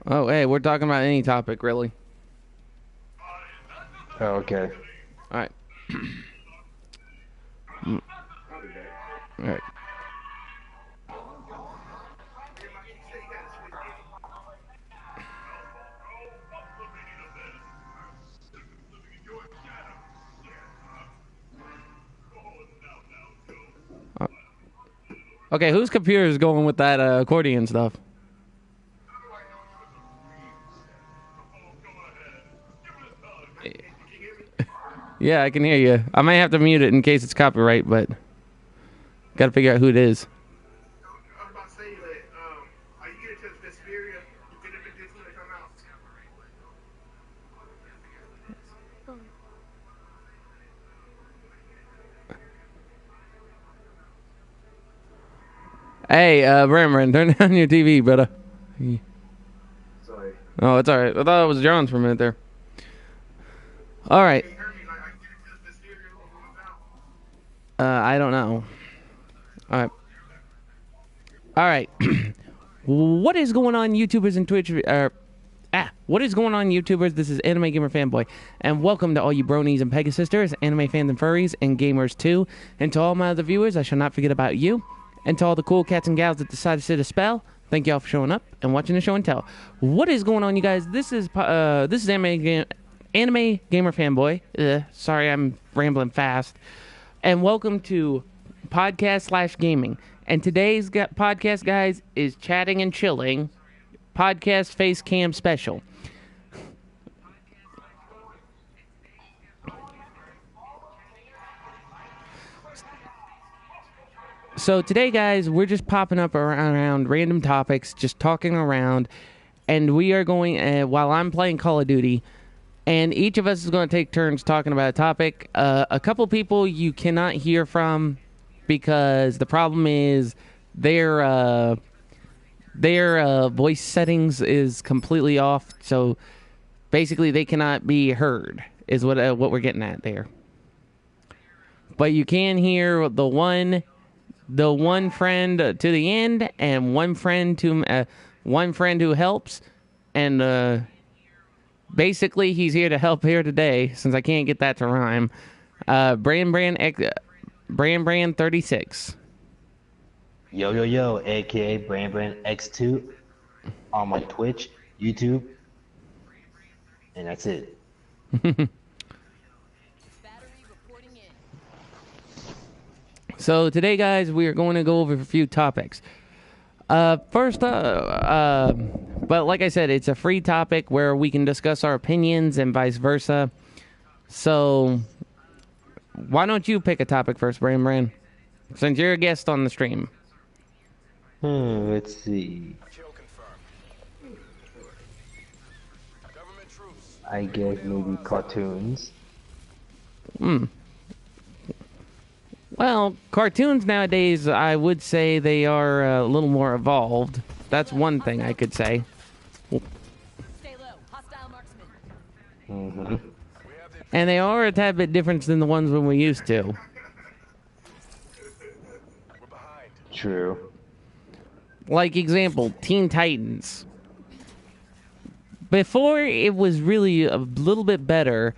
Oh, hey, we're talking about any topic, really. Oh, okay. All right. All right. Okay, whose computer is going with that accordion stuff? Yeah, I can hear you. I might have to mute it in case it's copyright, but got to figure out who it is. Hey, Bram, turn down your TV, brother. Sorry. Oh, it's all right. I thought it was John's for a minute there. All right. I don't know. All right. All right. What is going on, YouTubers and Twitch? What is going on, YouTubers? This is Anime Gamer Fanboy, and welcome to all you bronies and Pegasisters, anime fans and furries, and gamers too. And to all my other viewers, I shall not forget about you. And to all the cool cats and gals that decided to sit a spell, thank y'all for showing up and watching the show and tell. What is going on, you guys? This is Anime Gamer Fanboy. Sorry, I'm rambling fast. And welcome to podcast/gaming. And today's podcast, guys, is Chatting and Chilling podcast face cam special. So today, guys, we're just popping up around random topics, just talking around, and we are going, while I'm playing Call of Duty, and each of us is going to take turns talking about a topic. A couple people you cannot hear from because the problem is their voice settings is completely off, so basically they cannot be heard, is what we're getting at there. But you can hear the one friend to the end, and one friend who helps, and basically he's here to help here today since I can't get that to rhyme. Brand 36. Yo, aka Brand X2 on my Twitch, YouTube, and that's it. So today, guys, we are going to go over a few topics. First, but like I said, it's a free topic where we can discuss our opinions and vice versa. So why don't you pick a topic first, Brand? Since you're a guest on the stream. Let's see. I guess maybe cartoons. Well, cartoons nowadays, I would say they are a little more evolved. That's one thing I could say. Stay low. Hostile marksman. And they are a tad bit different than the ones when we used to. True. Like, example, Teen Titans. Before, it was really a little bit better,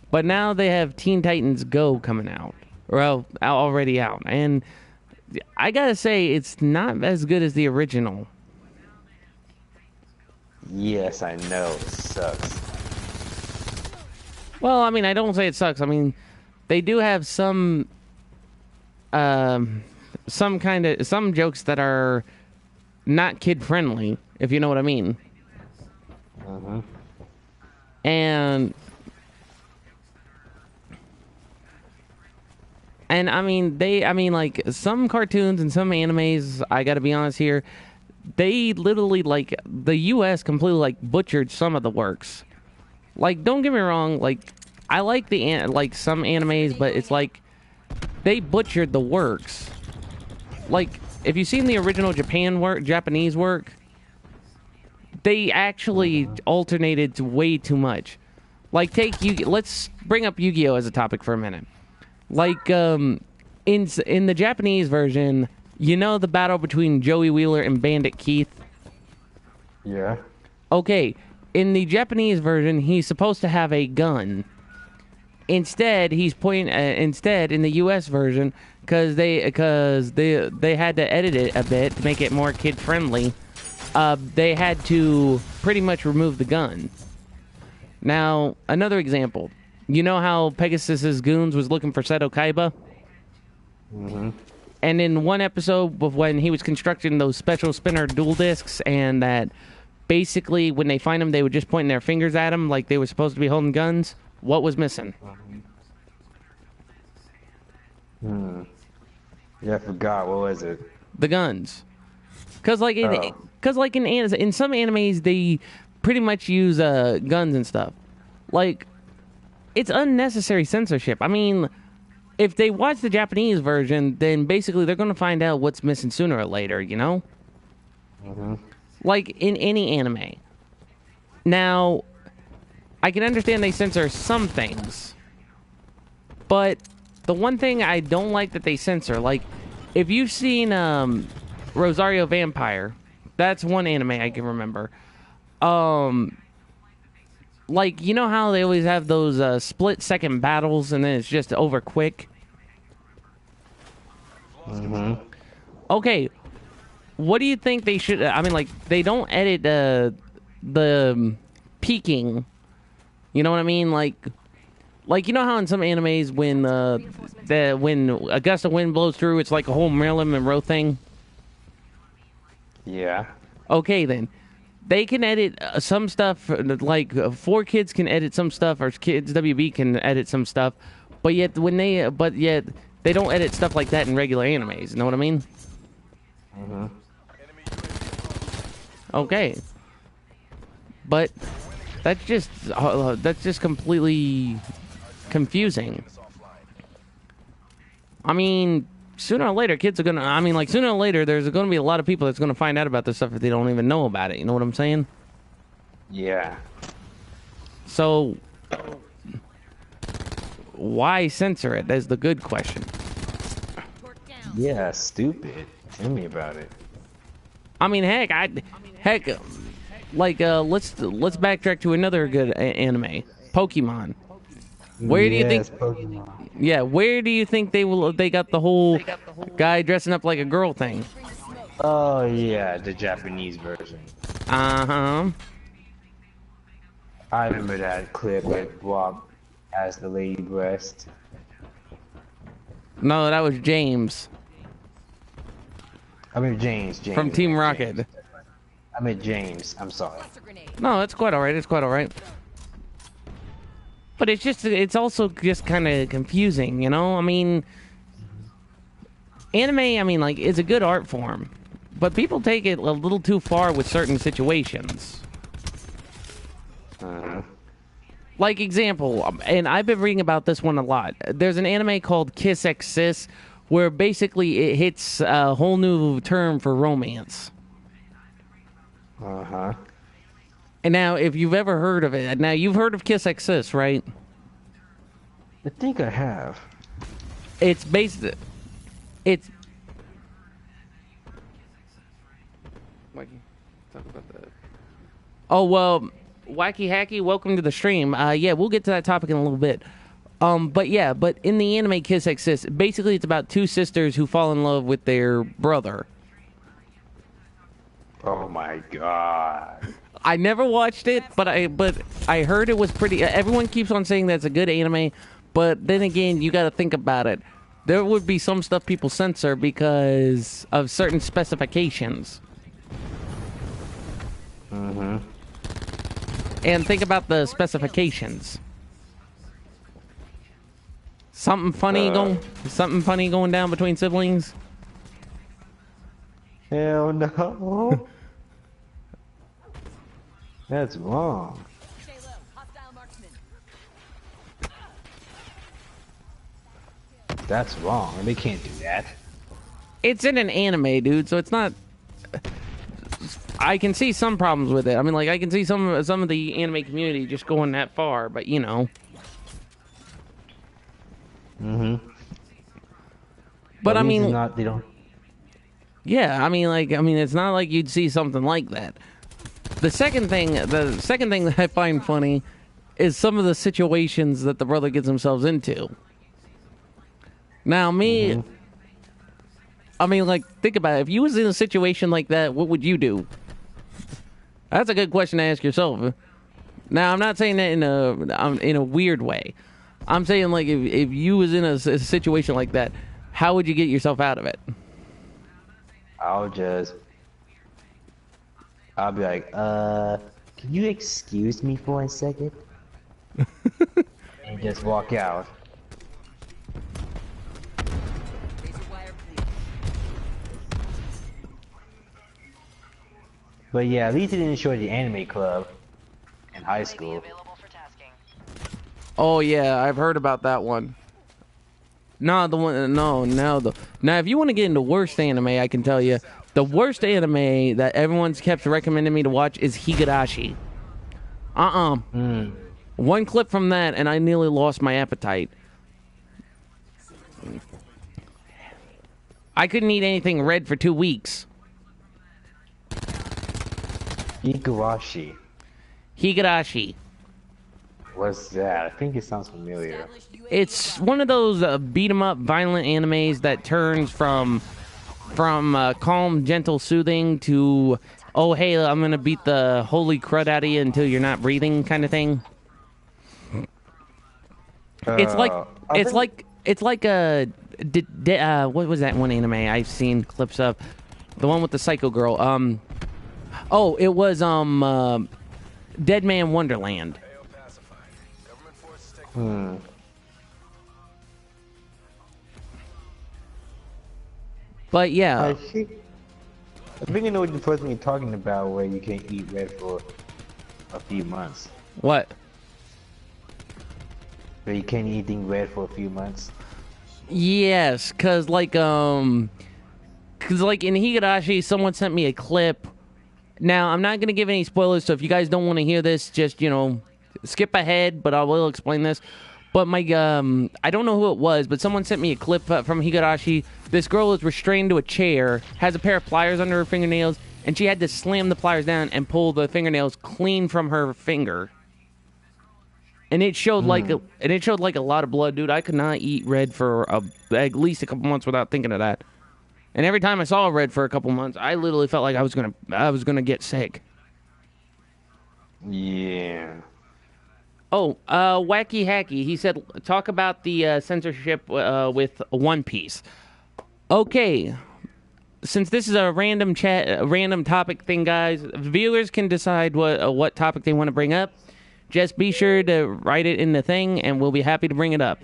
but now they have Teen Titans Go coming out. Well, already out. And I gotta say, it's not as good as the original. Yes, I know. It sucks. Well, I mean, I don't say it sucks. I mean, they do have some jokes that are not kid friendly, if you know what I mean. And I mean, like, some cartoons and some animes, I gotta be honest here, they literally, like, the U.S. completely, like, butchered some of the works. Like, don't get me wrong, like, I like some animes, but it's like, they butchered the works. Like, if you've seen the original Japanese work, they actually alternated way too much. Like, let's bring up Yu-Gi-Oh! As a topic for a minute. Like, in the Japanese version, you know the battle between Joey Wheeler and Bandit Keith? Yeah. Okay, in the Japanese version, he's supposed to have a gun. Instead, instead in the U.S. version, because they had to edit it a bit to make it more kid friendly. They had to pretty much remove the gun. Now, another example. You know how Pegasus's goons was looking for Seto Kaiba? Mm-hmm. And in one episode of when he was constructing those special spinner dual discs, and that basically when they find him, they would just point their fingers at him like they were supposed to be holding guns. What was missing? Yeah, I forgot. What was it? The guns. Because like in some animes, they pretty much use guns and stuff. Like, it's unnecessary censorship. I mean, if they watch the Japanese version, then basically they're going to find out what's missing sooner or later, you know? Mm-hmm. Like in any anime. Now, I can understand they censor some things, but the one thing I don't like that they censor, like, if you've seen Rosario Vampire, that's one anime I can remember. Like, you know how they always have those split-second battles and then it's just over quick? Mm-hmm. Okay, what do you think they should... I mean, like, they don't edit the peaking. You know what I mean? Like, you know how in some animes when when a gust of wind blows through, it's like a whole Marilyn Monroe thing? Yeah. Okay, then. They can edit some stuff, like 4Kids can edit some stuff, or Kids WB can edit some stuff, but yet they don't edit stuff like that in regular animes. You know what I mean? Mm-hmm. Okay, but that's just completely confusing. I mean, sooner or later, kids are gonna. I mean, like, sooner or later, there's gonna be a lot of people that's gonna find out about this stuff if they don't even know about it. You know what I'm saying? Yeah. So, why censor it? That's the good question. Yeah, stupid. Tell me about it. I mean, let's backtrack to another good anime, Pokemon. Where do you think? Pokemon. Yeah, where do you think they got the whole guy dressing up like a girl thing? Oh yeah, the Japanese version. Uh-huh. I remember that clip with Bob as the lady breast. No, that was James I mean James. from Team Rocket. James. I meant James. I'm sorry. No, it's quite alright. It's quite alright. But it's also just kind of confusing, you know? I mean, anime, I mean, like, it's a good art form, but people take it a little too far with certain situations. Like, example, and I've been reading about this one a lot. There's an anime called Kiss X Sis, where basically it hits a whole new term for romance. Uh-huh. And now, if you've ever heard of it, now you've heard of Kiss X Sis, right? I think I have. It's based. It's. Mikey, talk about that. Oh well, Wacky Hacky, welcome to the stream. Yeah, we'll get to that topic in a little bit. But in the anime Kiss X Sis, basically it's about two sisters who fall in love with their brother. Oh my god. I never watched it, but I heard it was pretty. Everyone keeps on saying that's a good anime, but then again, you got to think about it. There would be some stuff people censor because of certain specifications. Mm-hmm. And think about the specifications. Something funny going down between siblings. Hell no. That's wrong. Stay low. Hostile marksman. That's wrong. They can't do that. It's in an anime, dude, so it's not. I can see some problems with it. I mean, like, I can see some of the anime community just going that far, but you know. Mm-hmm. But I mean, they don't. yeah, I mean, it's not like you'd see something like that. the second thing that I find funny is some of the situations that the brother gets themselves into. Now, me, I mean, like, think about it. If you was in a situation like that, what would you do? That's a good question to ask yourself. Now, I'm not saying that in a weird way. I'm saying, like, if you was in a situation like that, how would you get yourself out of it? I'll be like, can you excuse me for a second? And just walk out. Razor wire, please. But yeah, at least it didn't show the anime club in high school. Available for tasking. Oh yeah, I've heard about that one. No, the one. No, now. If you want to get into worst anime, I can tell you the worst anime that everyone's kept recommending me to watch is Higurashi. One clip from that, and I nearly lost my appetite. I couldn't eat anything red for 2 weeks. Igarashi. Higurashi. What's that? I think it sounds familiar. It's one of those beat 'em up, violent animes that turns from calm, gentle, soothing to, oh hey, I'm gonna beat the holy crud out of you until you're not breathing, kind of thing. It's like what was that one anime I've seen clips of? The one with the psycho girl. Oh, it was Dead Man Wonderland. But yeah, I think I know what the person you're talking about, where you can't eat red for a few months. what? Where you can't eat anything red for a few months. Yes, cause like in Higurashi, someone sent me a clip. Now I'm not gonna give any spoilers, so if you guys don't want to hear this, just skip ahead. But I will explain this. But I don't know who it was, but someone sent me a clip from Higurashi. This girl is restrained to a chair, has a pair of pliers under her fingernails, and she had to slam the pliers down and pull the fingernails clean from her finger. And it showed like a lot of blood, dude. I could not eat red for at least a couple months without thinking of that. And every time I saw red for a couple months, I literally felt like I was gonna get sick. Yeah. Oh, Wacky Hacky. He said, talk about the censorship with One Piece. Okay. Since this is a random topic thing, guys, viewers can decide what topic they want to bring up. Just be sure to write it in the thing, and we'll be happy to bring it up.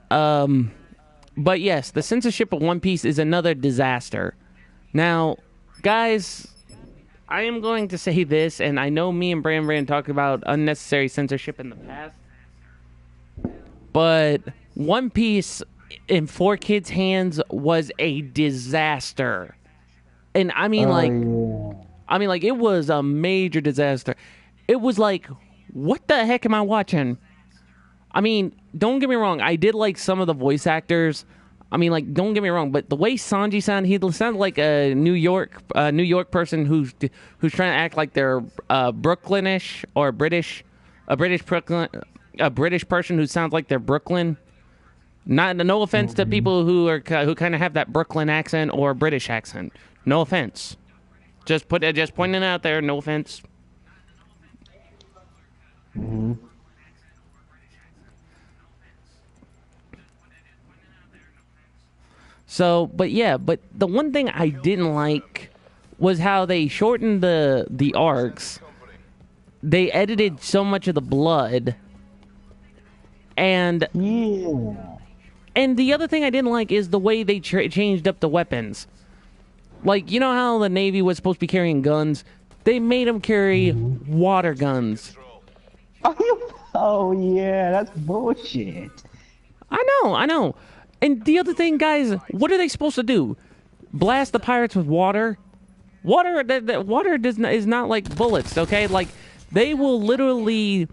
But yes, the censorship of One Piece is another disaster. Now, guys, I am going to say this, and I know me and Brand talked about unnecessary censorship in the past, but One Piece in 4Kids' hands was a disaster. And I mean, it was a major disaster. It was like, what the heck am I watching? I mean, don't get me wrong. I did like some of the voice actors. I mean, like, don't get me wrong, but the way Sanji sounded, he sounded like a New York person who's trying to act like they're Brooklynish or British, a British person who sounds like they're Brooklyn. No offense to people who kind of have that Brooklyn accent or British accent. No offense. Just pointing it out there. No offense. So, but the one thing I didn't like was how they shortened the arcs. They edited so much of the blood, and the other thing I didn't like is the way they changed up the weapons. Like, you know how the Navy was supposed to be carrying guns? They made them carry water guns. Oh yeah, that's bullshit. I know. And the other thing, guys, what are they supposed to do? Blast the pirates with water? Water is not like bullets, okay? Like, they can literally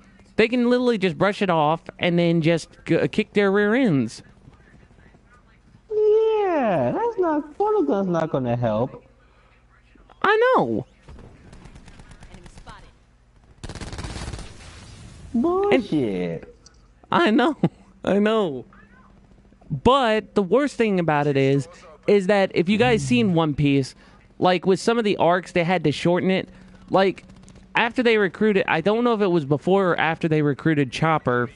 just brush it off and then just kick their rear ends. Yeah, water gun's not gonna help. I know. Enemy spotted. Bullshit. I know, I know. But the worst thing about it is that if you guys seen One Piece, like with some of the arcs, they had to shorten it. Like after they recruited, I don't know if it was before or after they recruited Chopper,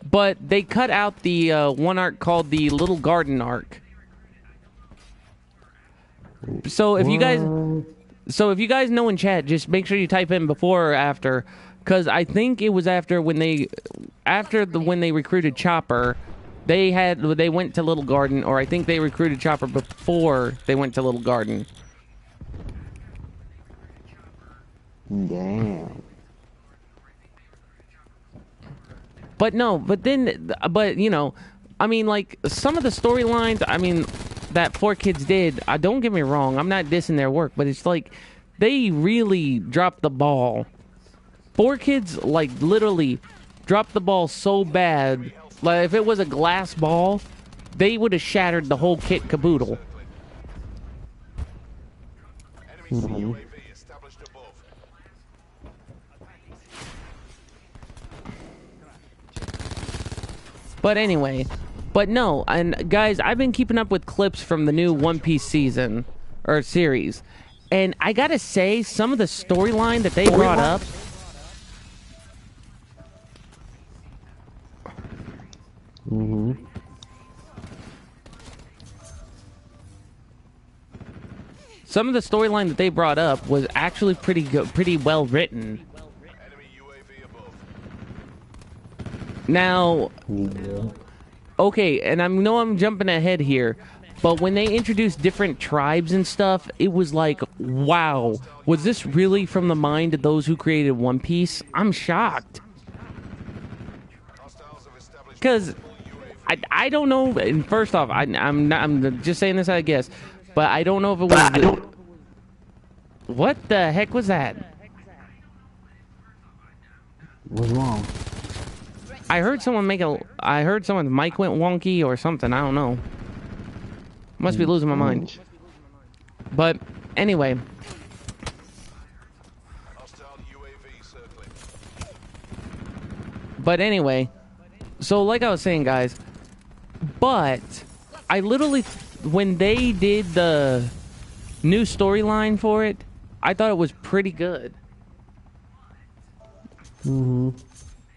but they cut out the one arc called the Little Garden arc. So if you guys, know in chat, just make sure you type in before or after, because I think it was after when they recruited Chopper. They went to Little Garden, or I think they recruited Chopper before they went to Little Garden. Damn. But no, but you know, I mean, like some of the storylines, I mean, that Four Kids did. Don't get me wrong, I'm not dissing their work, but it's like they really dropped the ball. Four Kids like literally dropped the ball so bad. Like if it was a glass ball, they would have shattered the whole kit caboodle. Mhm. But anyway, but no, and guys, I've been keeping up with clips from the new One Piece season or series, and I gotta say, some of the storyline that they brought up. Mm-hmm. Some of the storyline that they brought up was actually pretty good, pretty well written. Now, okay, and I know I'm jumping ahead here, but when they introduced different tribes and stuff, it was like, wow, was this really from the mind of those who created One Piece? I'm shocked. Because I don't know, and first off, I'm just saying this, I guess, but I don't know if it was... What the heck was that? What's wrong? I heard someone I heard someone's mic went wonky or something. I don't know. Must be losing my mind. But anyway. But anyway. So like I was saying, guys. But I literally, when they did the new storyline for it, I thought it was pretty good. Mm-hmm.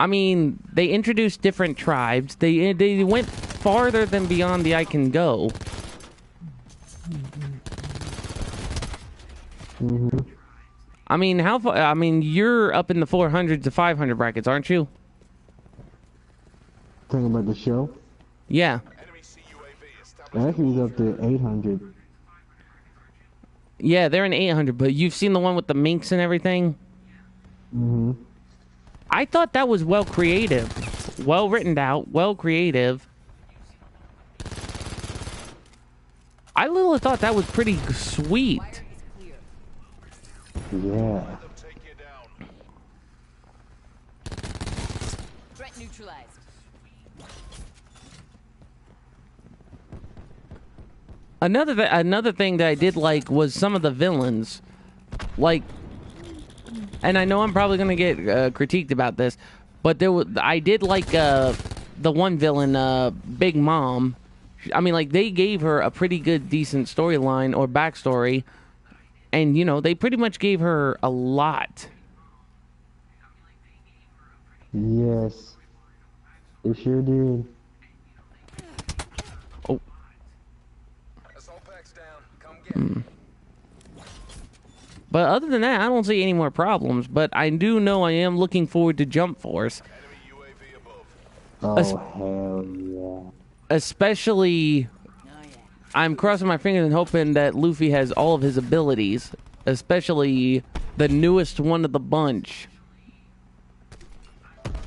I mean, they introduced different tribes. They went farther than beyond the I Can Go. Mm-hmm. I mean, how far? I mean, you're up in the 400 to 500 brackets, aren't you? Talking about the show? Yeah. Actually, it's up to 800. Yeah, they're in 800, but you've seen the one with the minks and everything? Mm-hmm. I thought that was well creative. Well written out, well creative. I literally thought that was pretty sweet. Yeah. Threat neutralized. Another thing that I did like was some of the villains. Like, and I know I'm probably gonna get critiqued about this, but I did like the one villain, Big Mom. I mean, like they gave her a pretty good, decent storyline or backstory, and you know they pretty much gave her a lot. Yes. It sure did. Oh. But other than that, I don't see any more problems. But I do know I am looking forward to Jump Force. Oh, hell yeah. Especially, I'm crossing my fingers and hoping that Luffy has all of his abilities. Especially the newest one of the bunch.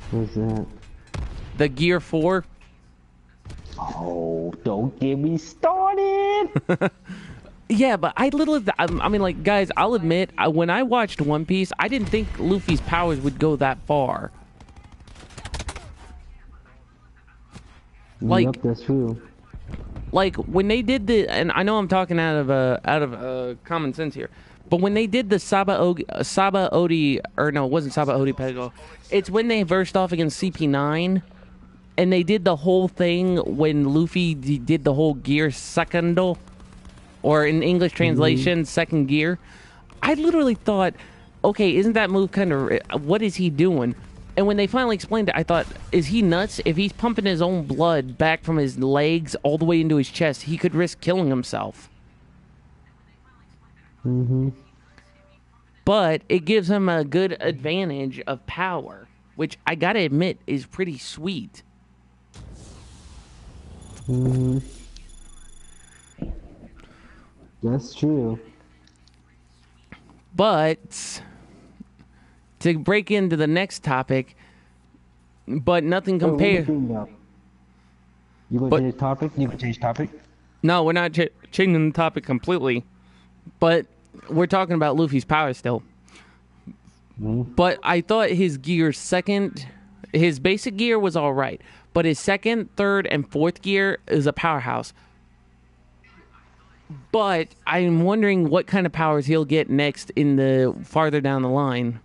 What's that? The Gear 4. Oh, don't get me started! Yeah, but I mean, like, guys, I'll admit, when I watched One Piece, I didn't think Luffy's powers would go that far. Like, yep, that's true. Like when they did and I know I'm talking out of common sense here, But when they did the Saba Odi, or no, it wasn't Saba Odi Pego. It's when they versed off against CP9, and they did the whole thing when Luffy did the whole gear secondo, or in English translation, second gear. I literally thought, okay, isn't that move kind of... What is he doing? And when they finally explained it, I thought, is he nuts? If he's pumping his own blood back from his legs all the way into his chest, he could risk killing himself. But it gives him a good advantage of power, which I gotta admit is pretty sweet. That's true. But to break into the next topic, but nothing compared. You gonna change topic? You gonna change topic? No, we're not changing the topic completely, but we're talking about Luffy's power still. But I thought his his basic gear was all right, but his second, third, and fourth gear is a powerhouse. But I'm wondering what kind of powers he'll get next in the farther down the line.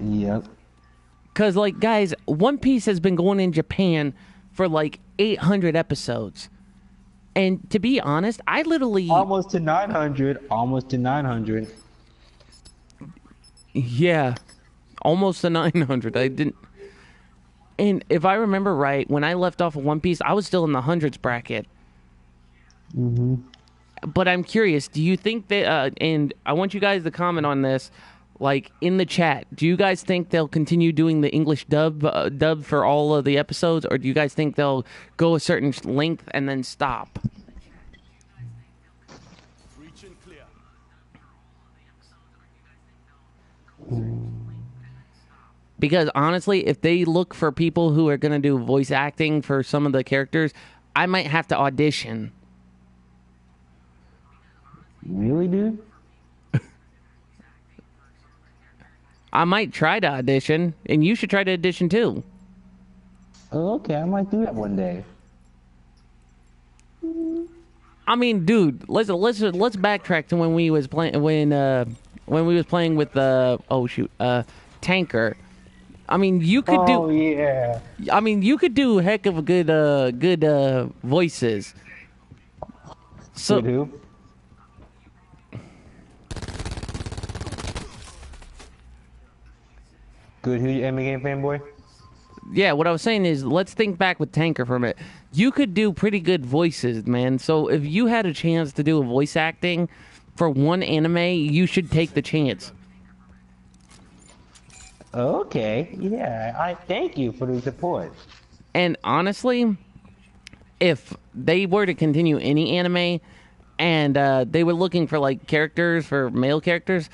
Yep. Because, like, guys, One Piece has been going in Japan for, like, 800 episodes. And to be honest, I literally... Almost to 900. Almost to 900. Yeah. Almost to 900. I didn't... And if I remember right, when I left off of One Piece, I was still in the hundreds bracket. But I'm curious, do you think that... and I want you guys to comment on this, like, in the chat. Do you guys think they'll continue doing the English dub for all of the episodes, or do you guys think they'll go a certain length and then stop? Because honestly, if they look for people who are going to do voice acting for some of the characters, I might have to audition. Really, dude? I might try to audition, and you should try to audition too. Oh, okay, I might do that one day. I mean, dude, let's backtrack to when we was playing when we was playing with Tanker. I mean, you could do. Oh yeah. I mean, you could do heck of a good voices. So. Good who? Good who, you anime game fanboy? Yeah, what I was saying is, let's think back with Tanker for a minute. You could do pretty good voices, man. So if you had a chance to do a voice acting for one anime, you should take the chance. Okay, yeah, I thank you for the support. And honestly, if they were to continue any anime and they were looking for like characters for male characters,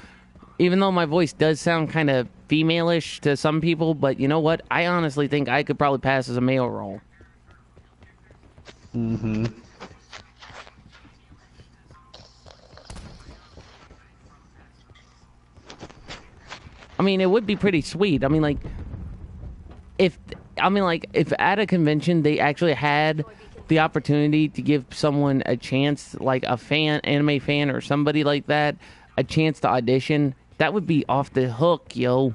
even though my voice does sound kind of female-ish to some people, but you know what? I honestly think I could probably pass as a male role. I mean, it would be pretty sweet. I mean, like, if at a convention they actually had the opportunity to give someone a chance, like a fan, anime fan, or somebody like that, a chance to audition, that would be off the hook, yo.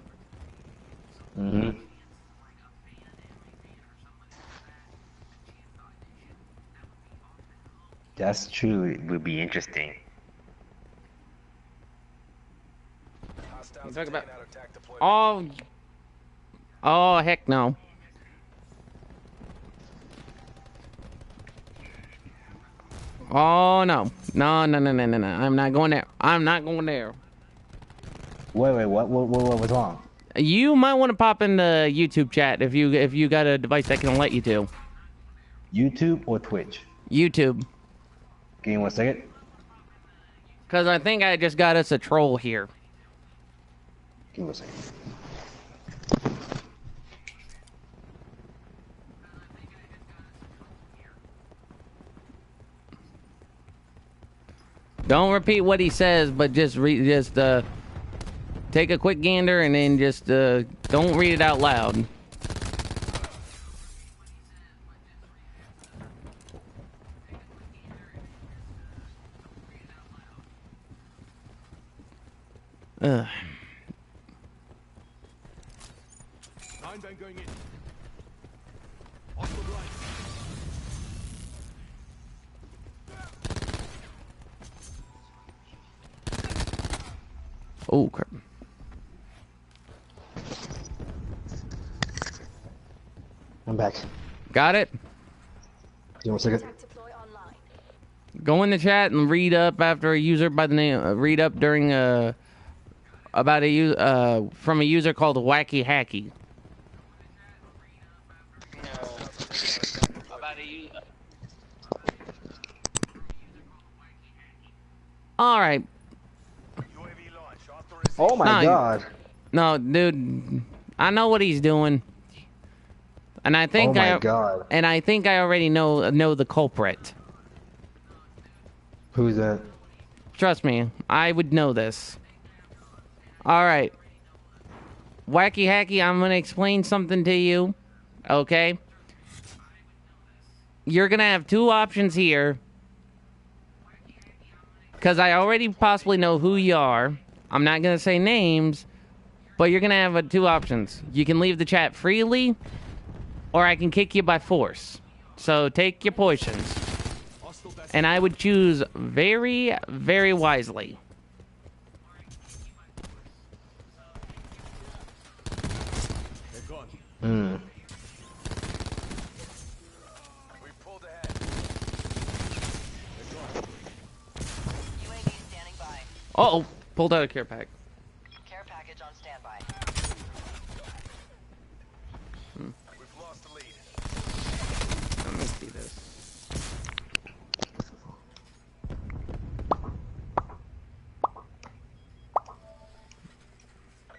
That's true. It would be interesting. You talk about... Oh, heck no. Oh, no. No. I'm not going there. I'm not going there. Wait, what was wrong? You might want to pop in the YouTube chat if you got a device that can let you to. YouTube or Twitch? YouTube. Give me 1 second. Because I think I just got us a troll here. Give me 1 second. Don't repeat what he says, but just take a quick gander and then just don't read it out loud. Ugh. Einbang going in. Hostile blind. Oh, crap. I'm back. Got it? Give me a second. Deploy online. Go in the chat and read up after a user by the name. Read up during about from a user called Wacky Hacky. All right. Oh my No, god. No, dude. I know what he's doing. And I think Oh my god. and I think I already know the culprit. Who's that? Trust me, I would know this. All right. Wacky Hacky, I'm going to explain something to you. Okay? You're going to have two options here. Because I already possibly know who you are. I'm not going to say names. But you're going to have two options. You can leave the chat freely. Or I can kick you by force. So take your poisons. And I would choose very, very wisely. They're gone. Hmm. We pulled ahead. UAV standing by. Uh-oh. Pulled out a care pack. Care package on standby. We've lost the lead. Let me see this.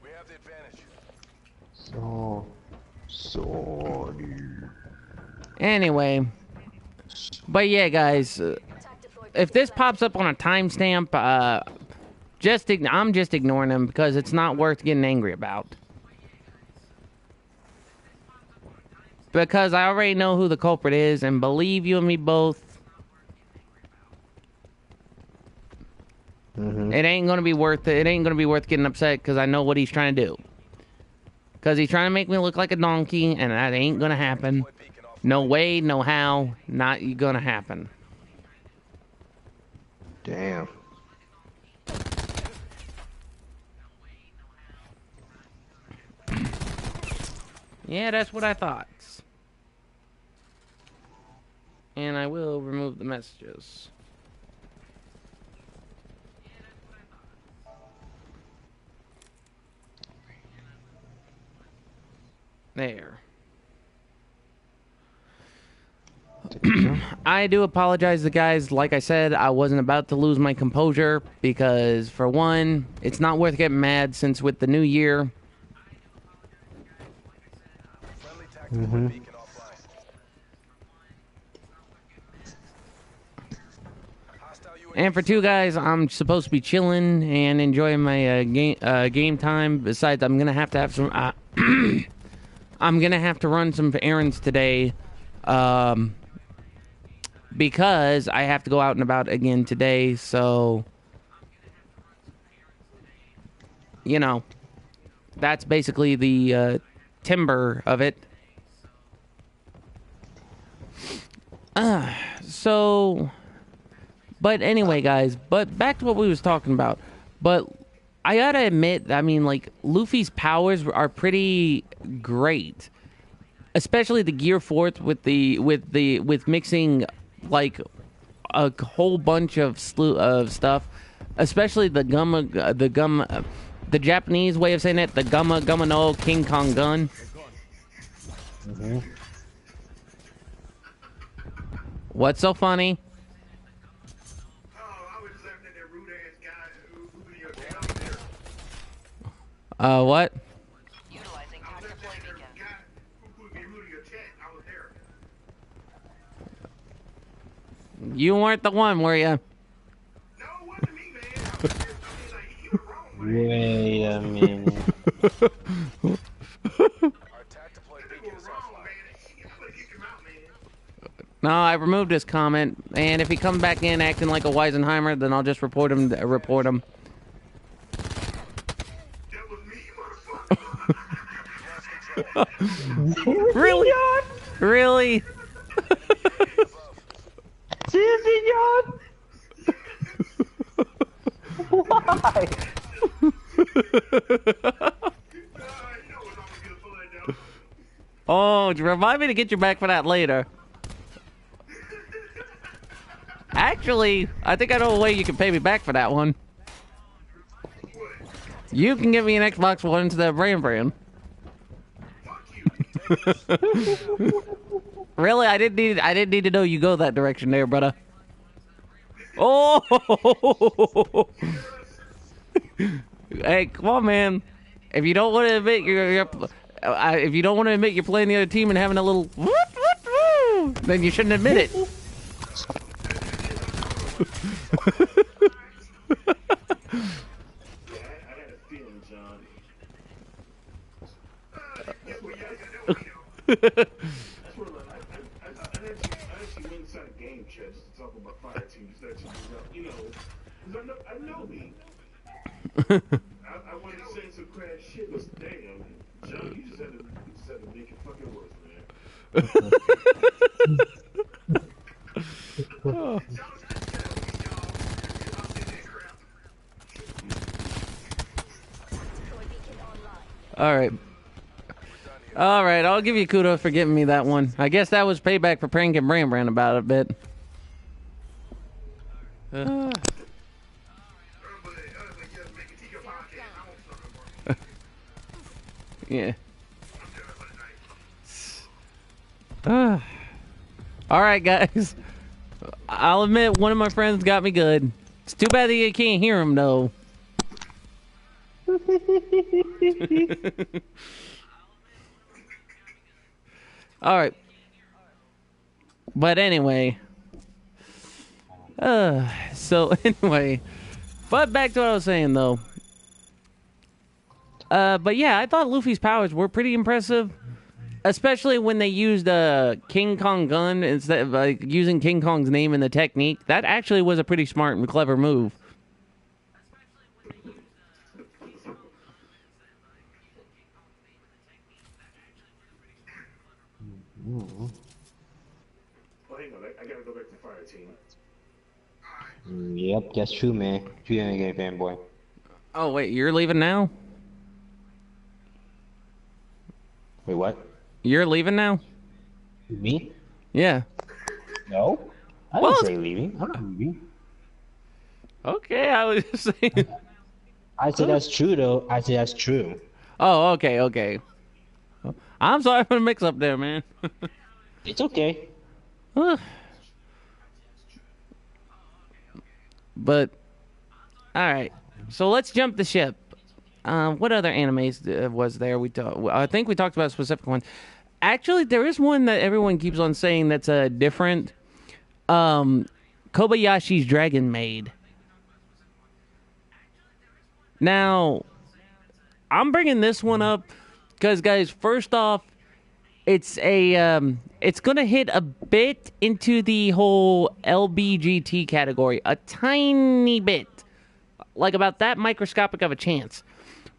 We have the advantage. So sorry. Anyway. But yeah, guys. If this pops up on a timestamp, I'm just ignoring him because it's not worth getting angry about. Because I already know who the culprit is, and believe you and me both, it ain't gonna be worth it. It ain't gonna be worth getting upset because I know what he's trying to do. Because he's trying to make me look like a donkey, and that ain't gonna happen. No way, no how, not gonna happen. Damn. Yeah, that's what I thought. And I will remove the messages. There. I do apologize to guys. Like I said, I wasn't about to lose my composure because, for one, it's not worth getting mad since with the new year. Friendly tactical beacon offline. Hostile UAV. And for two guys, I'm supposed to be chilling and enjoying my game time. Besides, I'm gonna have to have some. I'm gonna have to run some errands today, because I have to go out and about again today. So, you know, that's basically the timber of it. So. But anyway, guys, but back to what we was talking about. But I gotta admit, I mean, like, Luffy's powers are pretty great, especially the Gear Fourth with mixing like a whole bunch of stuff, especially the Japanese way of saying it, the Gumma no King Kong gun. What's so funny? What? Utilizing tac deploy beacon. You weren't the one, were you? Wait a minute. Our tac deploy beacon is offline. No, I removed his comment, and if he comes back in acting like a Weisenheimer, then I'll just report him. Really? Really? Seriously, John? Why? Oh, remind me to get you back for that later. Actually, I think I know a way you can pay me back for that one. You can give me an Xbox One instead of Brand. Really? I didn't need to know you go that direction there, brother. Oh! Hey, come on, man. If you don't want to admit if you don't want to admit you're playing the other team and having a little then you shouldn't admit it. I wanted to say some crash shit, but damn, John, you just had to make it fucking worse, man. All right, I'll give you kudos for giving me that one. I guess that was payback for pranking Brand about a bit. Yeah. All right, guys. I'll admit one of my friends got me good. It's too bad that you can't hear him, though. All right. But anyway. So anyway. But back to what I was saying, though. But yeah, I thought Luffy's powers were pretty impressive. Especially when they used a King Kong gun instead of using King Kong's name in the technique. That actually was a pretty smart and clever move. Oh, hang on, I gotta go back to fire team. Yep, that's true, man. True game fanboy. Oh, wait, you're leaving now? Wait, what? You're leaving now? Me? Yeah. No. I didn't say leaving. I'm not leaving. Okay, I was just saying. I said that's true, though. I said that's true. Oh, okay. I'm sorry for the mix-up there, man. It's okay. But, alright. So let's jump the ship. What other animes was there? I think we talked about a specific one. Actually, there is one that everyone keeps on saying that's different. Kobayashi's Dragon Maid. Now, I'm bringing this one up because, guys, first off, it's gonna hit a bit into the whole LBGT category, a tiny bit, like about that microscopic of a chance.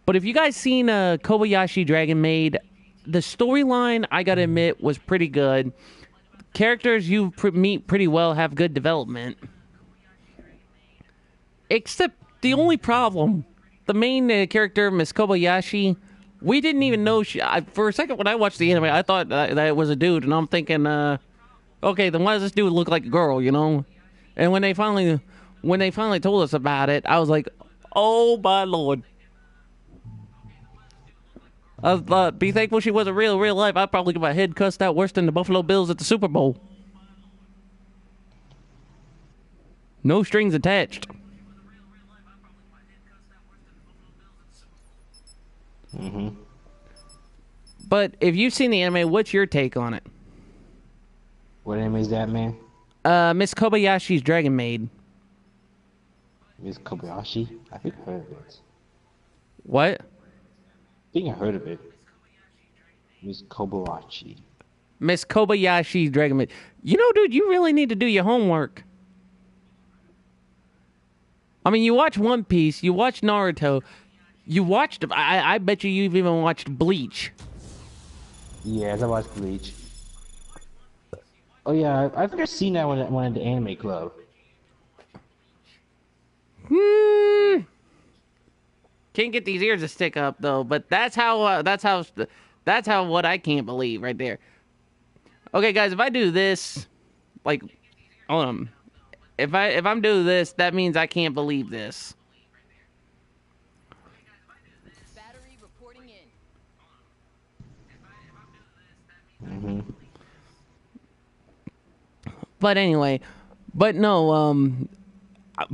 But if you guys seen Kobayashi Dragon Maid, the storyline, I gotta admit, was pretty good. Characters you meet pretty well have good development. Except the only problem, the main character, Miss Kobayashi, we didn't even know for a second when I watched the anime, I thought that it was a dude, and I'm thinking, okay, then why does this dude look like a girl, you know? And when they finally told us about it, I was like, oh my lord. I thought, be thankful she wasn't real life. I'd probably get my head cussed out worse than the Buffalo Bills at the Super Bowl. No strings attached. Mm-hmm. But if you've seen the anime, what's your take on it? What anime is that, man? Miss Kobayashi's Dragon Maid. Miss Kobayashi? I think I heard of it. What? I think I heard of it. Miss Kobayashi. Miss Kobayashi's Dragon Maid. You know, dude, you really need to do your homework. I mean, you watch One Piece, you watch Naruto, you watched... I bet you've even watched Bleach. Yes, I watched Bleach. Oh yeah, I think I've seen that one at the anime club. Can't get these ears to stick up though, but that's how what I can't believe right there. Okay, guys, if I do this, like, hold on, if I'm doing this, that means I can't believe this. Battery reporting in. But anyway, but no,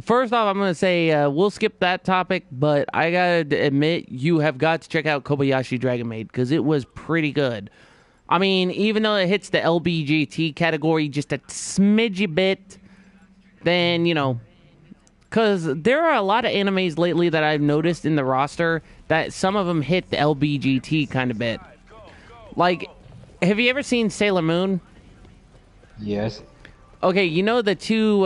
first off, I'm gonna say we'll skip that topic, but I gotta admit you have got to check out Kobayashi Dragon Maid because it was pretty good. I mean, even though it hits the LBGT category just a smidgy bit, then because there are a lot of animes lately that I've noticed in the roster that some of them hit the LBGT kind of bit. Like, have you ever seen Sailor Moon? Yes. Okay, the two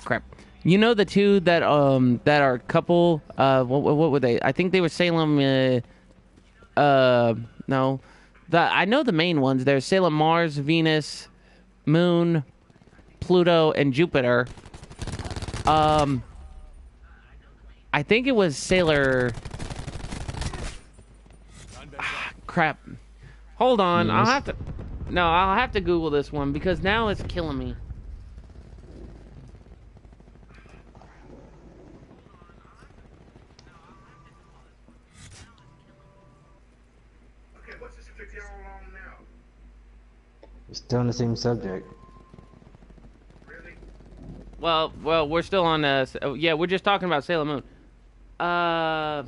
crap. The two that are couple what were they? I think they were Salem no. I know the main ones. There's Salem, Mars, Venus, Moon, Pluto, and Jupiter. I think it was Sailor crap. Hold on. Yes. I'll have to Google this one because now it's killing me. Okay, what's this took y'all long now? We're still on the same subject. Really? Well, we're still on. Yeah, we're just talking about Sailor Moon. No.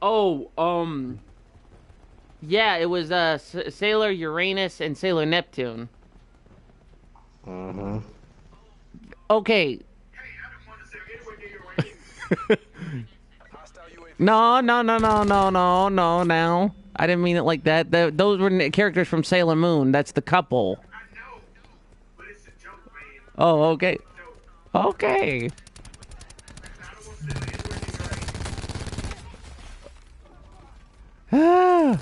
Oh, yeah, it was Sailor Uranus and Sailor Neptune. Mm-hmm. Okay. Hey, I don't want to say anywhere near your range. Hostile UAV. No. I didn't mean it like that. Those were characters from Sailor Moon. That's the couple. I know, but it's a joke, man. Oh, okay. So, Okay. I don't want to say anywhere near your range.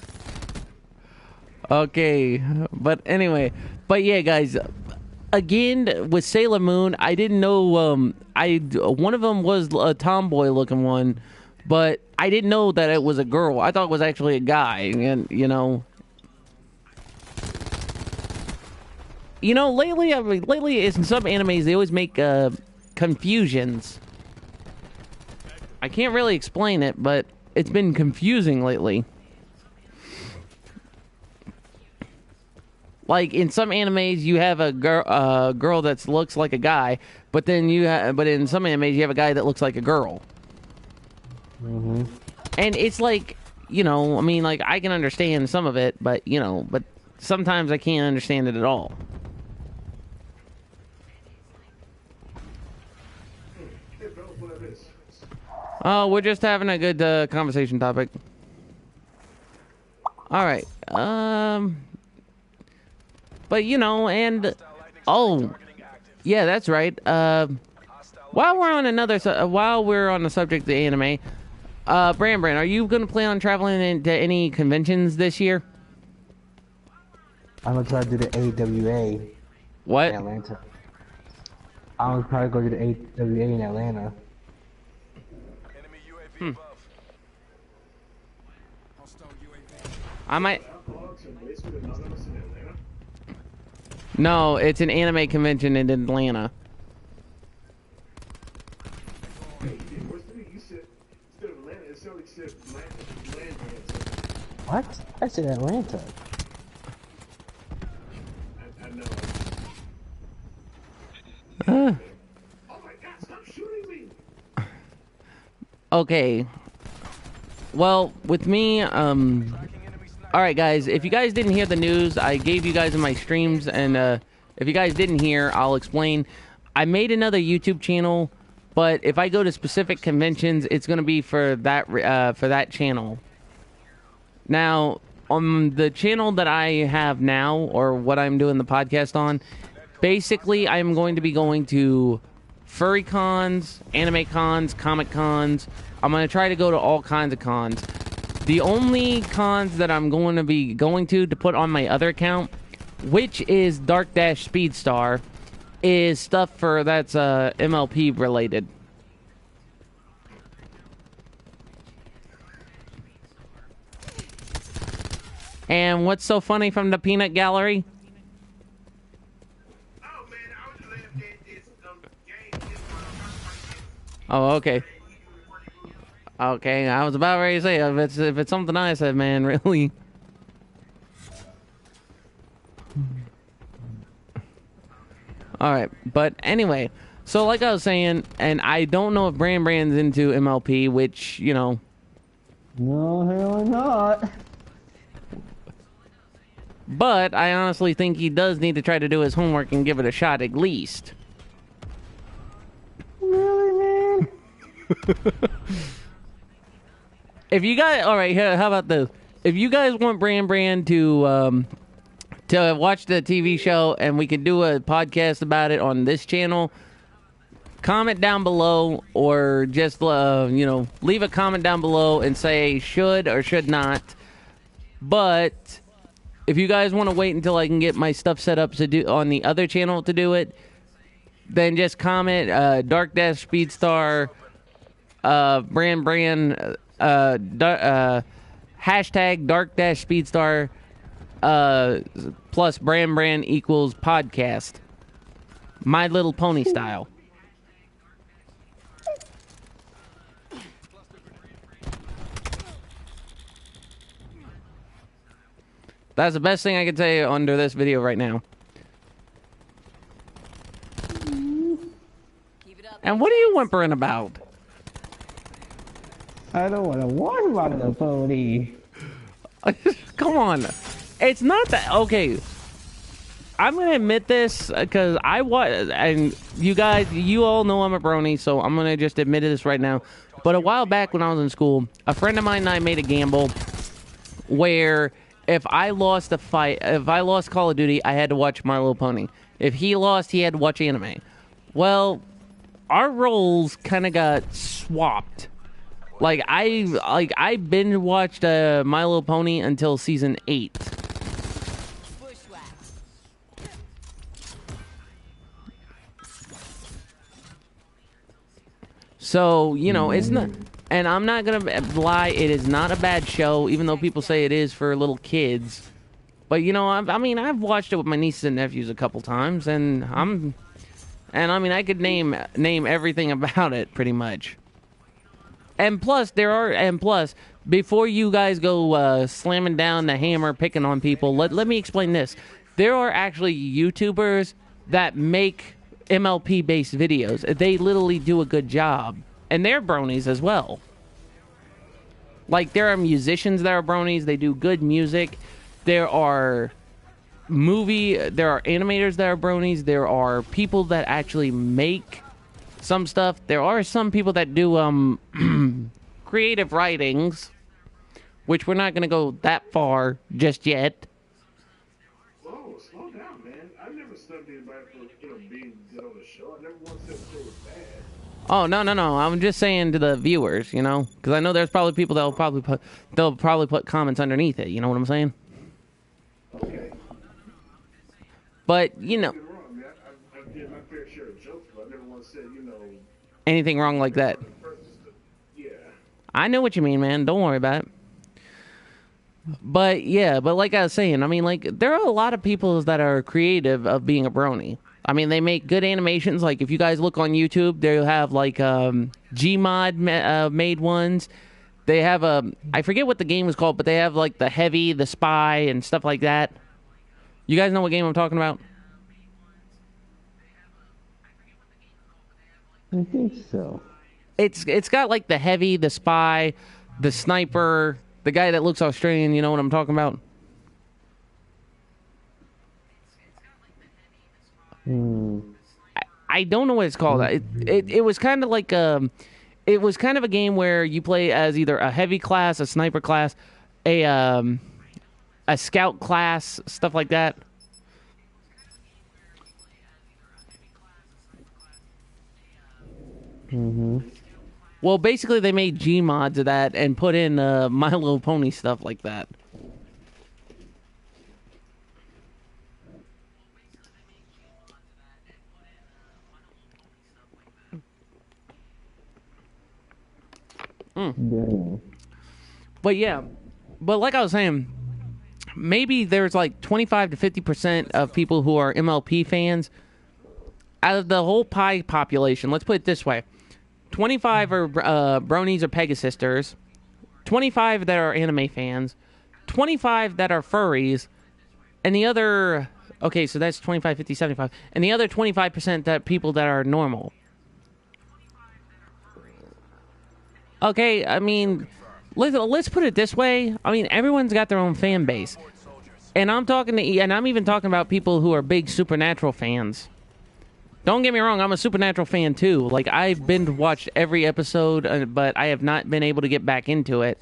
Okay, but anyway, yeah, guys. Again, with Sailor Moon, I didn't know. One of them was a tomboy looking one, but I didn't know that it was a girl. I thought it was actually a guy, and lately, in some animes, they always make confusions. I can't really explain it, but it's been confusing lately. Like in some animes, you have a girl that looks like a guy, but then but in some animes, you have a guy that looks like a girl. Mm-hmm. And it's like, I mean, like I can understand some of it, but but sometimes I can't understand it at all. Hey, bro, what is this? Oh, we're just having a good conversation topic. All right. But and oh, yeah, that's right. While we're on the subject of the anime, Bran, are you gonna plan on traveling into any conventions this year? I'm gonna try to do the AWA What? in Atlanta. I'm gonna probably go to the AWA in Atlanta. Enemy UAV above. I might. Outlaws and Blizzard Anonymous in Atlanta? No, it's an anime convention in Atlanta. Hey, what's the name? You said, instead of Atlanta, it sounded like you said land. What? I said Atlanta. I know. Uh, Oh my god, stop shooting me! okay. Well, with me, all right, guys. If you guys didn't hear the news, I gave you guys in my streams, and if you guys didn't hear, I'll explain. I made another YouTube channel, but if I go to specific conventions, it's going to be for that channel. Now, on the channel that I have now, or what I'm doing the podcast on, Basically, I'm going to be going to furry cons, anime cons, comic cons. I'm going to try to go to all kinds of cons. The only cons that I'm going to be going to put on my other account, which is Dark Dash Speedstar, is stuff that's MLP related. And what's so funny from the peanut gallery? Oh man, I was laughing at this game. Oh, okay. Okay, I was about ready to say if it's something I said, man, really. All right, but anyway, so like I was saying, and I don't know if Brand's into MLP, which No, hell not. but I honestly think he does need to try to do his homework and give it a shot at least. Really, man? If you guys, all right, how about this? If you guys want Brand to watch the TV show and we can do a podcast about it on this channel, comment down below or just leave a comment down below and say should or should not. But if you guys want to wait until I can get my stuff set up to do on the other channel to do it, then just comment Dark Dash Speedstar Brand hashtag Dark Dash Speedstar plus Brand equals podcast. My Little Pony style. That's the best thing I can say under this video right now. Keep it up. And what are you whimpering about? I don't want to watch My Little Pony. Come on. It's not that... Okay. I'm going to admit this because I was... And you guys, you all know I'm a brony, so I'm going to just admit this right now. But a while back when I was in school, a friend of mine and I made a gamble where if I lost a fight... If I lost Call of Duty, I had to watch My Little Pony. If he lost, he had to watch anime. Well, our roles kind of got swapped. I binge watched My Little Pony until season 8. Bushwhack. So, it's not... And I'm not going to lie, it is not a bad show, even though people say it is for little kids. But, I've watched it with my nieces and nephews a couple times, and I could name everything about it, pretty much. And plus, before you guys go slamming down the hammer, picking on people, let me explain this. There are actually YouTubers that make MLP-based videos. They literally do a good job. And they're bronies as well. Like, there are musicians that are bronies. They do good music. There are animators that are bronies. There are people that actually make some stuff. There are some people that do creative writings, which we're not going to go that far just yet. Whoa, slow down, man. I never stubbed anybody for being good on the show. I never once said the show was bad. Oh, no. I'm just saying to the viewers, because I know there's probably people that'll probably put comments underneath it. You know what I'm saying? Okay. But, You're wrong, man. I did my fair share of jokes, but I never once said, anything wrong like that. yeah. I know what you mean, man. Don't worry about it. But like I was saying, there are a lot of people that are creative of being a brony. They make good animations. Like, if you guys look on YouTube, they'll have, Gmod made ones. They have I forget what the game is called, but they have, the Heavy, the Spy, and stuff like that. You guys know what game I'm talking about? I think so. It's got, the Heavy, the Spy, the Sniper, the guy that looks Australian. You know what I'm talking about? I don't know what it's called. It was kind of like it was kind of a game where you play as either a heavy class, a sniper class, a scout class, stuff like that. Well, basically, they made G mods of that and put in My Little Pony stuff like that. Dang. But yeah, but like I was saying, maybe there's like 25 to 50% of people who are MLP fans out of the whole pie population. Let's put it this way: 25 are bronies or Pegasisters, 25 that are anime fans, 25 that are furries, and the other, okay, so that's 25, 50, 75, and the other 25% that people that are normal. Okay, I mean, let's put it this way. I mean, everyone's got their own fan base, and I'm even talking about people who are big Supernatural fans. Don't get me wrong, I'm a Supernatural fan too. Like, I've been watched every episode, but I have not been able to get back into it.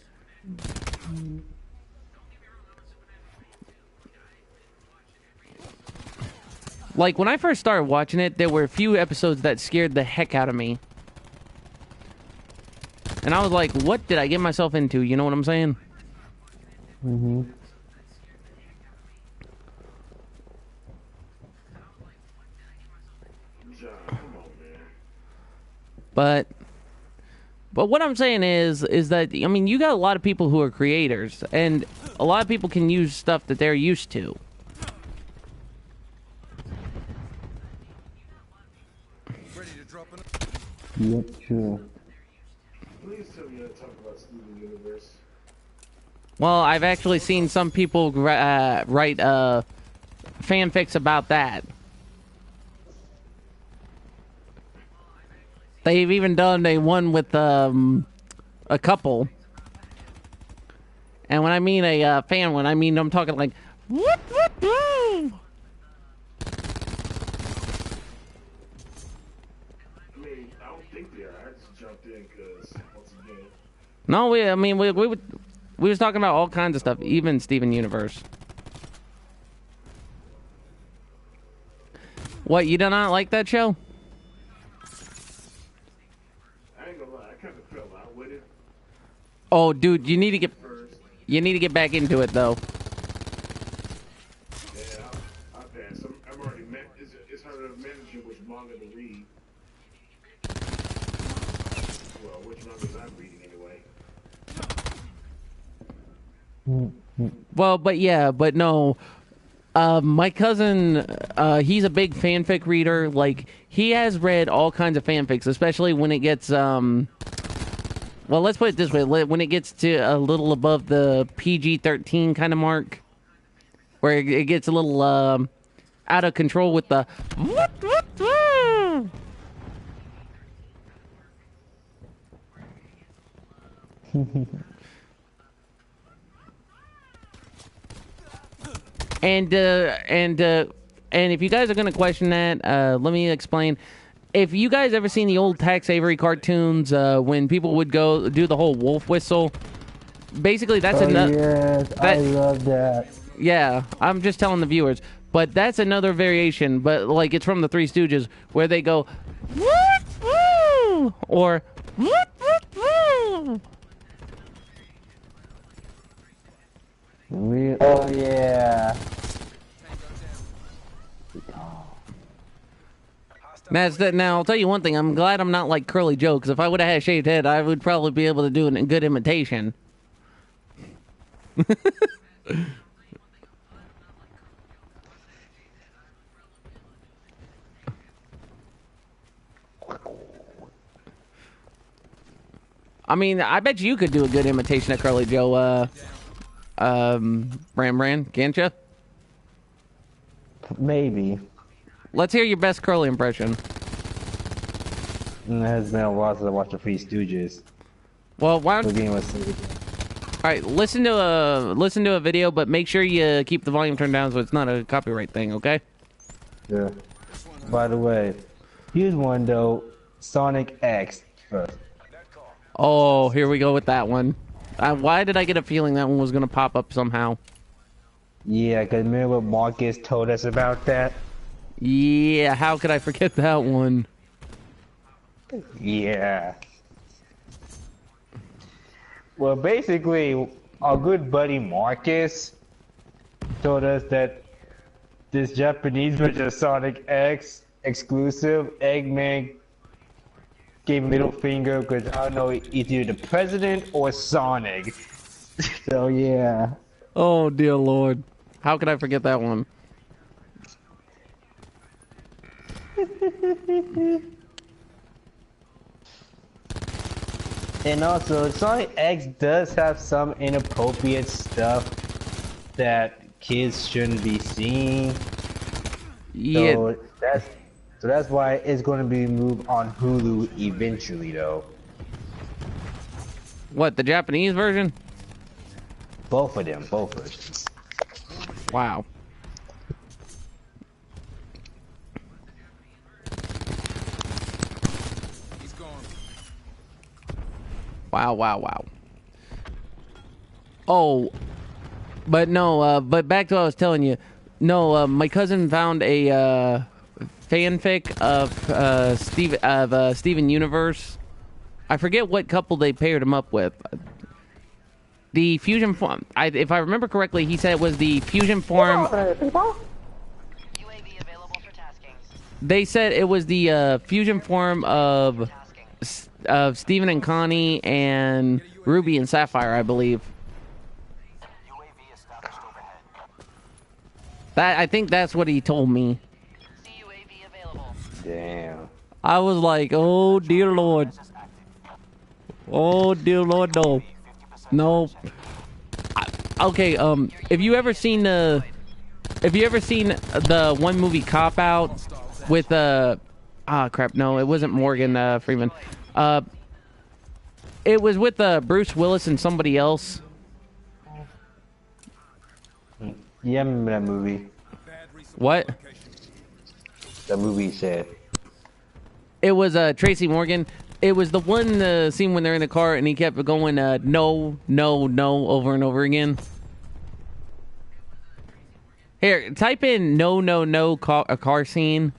Like, when I first started watching it, there were a few episodes that scared the heck out of me. And I was like, what did I get myself into? You know what I'm saying? Mm-hmm. John, come on, man. But what I'm saying is that, I mean, you got a lot of people who are creators, and a lot of people can use stuff that they're used to. Ready to drop an Yep, sure. Please tell me how to talk about Steven Universe. Well, I've actually seen some people write fanfics about that. They've even done one with a couple. And when I mean a fan one, I mean I'm talking like, whoop, whoop, whoop. I mean, I don't think they are. I just jumped in because, once again, No, we was talking about all kinds of stuff, even Steven Universe. What, you do not like that show? I ain't gonna lie, I kind of fell out with it Oh, dude, you need to get first. back into it though. Yeah, I passed. I'm already met. It's hard to manage it which manga to read. Well, which mangas I'm reading anyway. Well, but no. My cousin, he's a big fanfic reader. Like, he has read all kinds of fanfics, especially when it gets, well, let's put it this way. When it gets to a little above the PG-13 kind of mark, where it gets a little, out of control with the... And if you guys are gonna question that, let me explain. If you guys ever seen the old Tex Avery cartoons, when people would go do the whole wolf whistle, basically that's another. Yes, I love that. Yeah, I'm just telling the viewers, but that's another variation. But like, it's from the Three Stooges, where they go, "Whoop, woo," or "Whoop, whoop, woo." Oh yeah. That's that. Now I'll tell you one thing. I'm glad I'm not like Curly Joe, because if I would have had a shaved head, I would probably be able to do a good imitation. I mean, I bet you could do a good imitation of Curly Joe, Bran, can't you? Maybe. Let's hear your best Curly impression. It has been a while since I watched the Three Stooges. Well, why The don't... game was. All right, listen to a video, but make sure you keep the volume turned down so it's not a copyright thing, okay? Yeah. By the way, here's one though. Sonic X first. Oh, here we go with that one. Why did I get a feeling that one was gonna pop up somehow? Yeah, cause remember what Marcus told us about that? Yeah, how could I forget that one? Yeah. Well, basically, our good buddy Marcus told us that this Japanese version of Sonic X exclusive, Eggman gave middle finger because I don't know, it's either the president or Sonic. So yeah. Oh dear Lord, how could I forget that one? And also, Sonic X does have some inappropriate stuff that kids shouldn't be seeing. Yeah. So that's why it's going to be moved on Hulu eventually, though. What, the Japanese version? Both of them, both versions. Wow. He's gone. Wow, wow, wow. Oh, but no, but back to what I was telling you. No, my cousin found a fanfic of Steven Universe. I forget what couple they paired him up with. The fusion form. If I remember correctly, he said it was the fusion form. UAV available for tasking. They said it was the fusion form of Tasking. Steven and Connie and Ruby and Sapphire, I believe. UAV established overhead. That I think that's what he told me. See UAV available. Damn. I was like, oh dear Lord. Oh dear Lord, no. No. Okay, have you ever seen the one movie Cop Out with crap, no, it wasn't Morgan Freeman. It was with Bruce Willis and somebody else. Yeah, I remember that movie. What? That movie said. It was Tracy Morgan. It was the one scene when they're in the car and he kept going no, no, no over and over again. Here, type in no, no, no a car scene.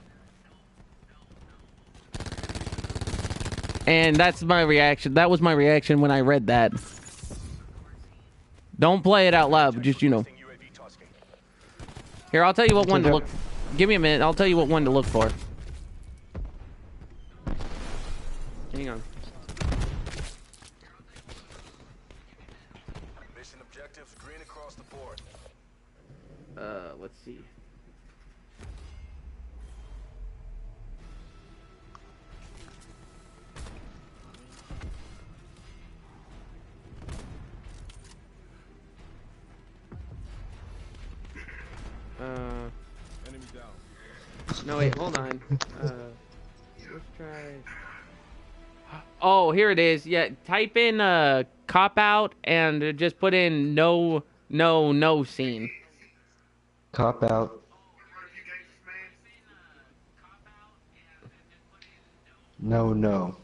And that's my reaction. That was my reaction when I read that. Don't play it out loud, but just, you know. Here, I'll tell you what one to look. Give me a minute. I'll tell you what one to look for. Hang on. Mission objectives green across the board. Let's see. Enemy down. No, wait, hold on. Let's try. Oh, here it is. Yeah, type in cop out and just put in no, no, no scene. Cop out. No, no.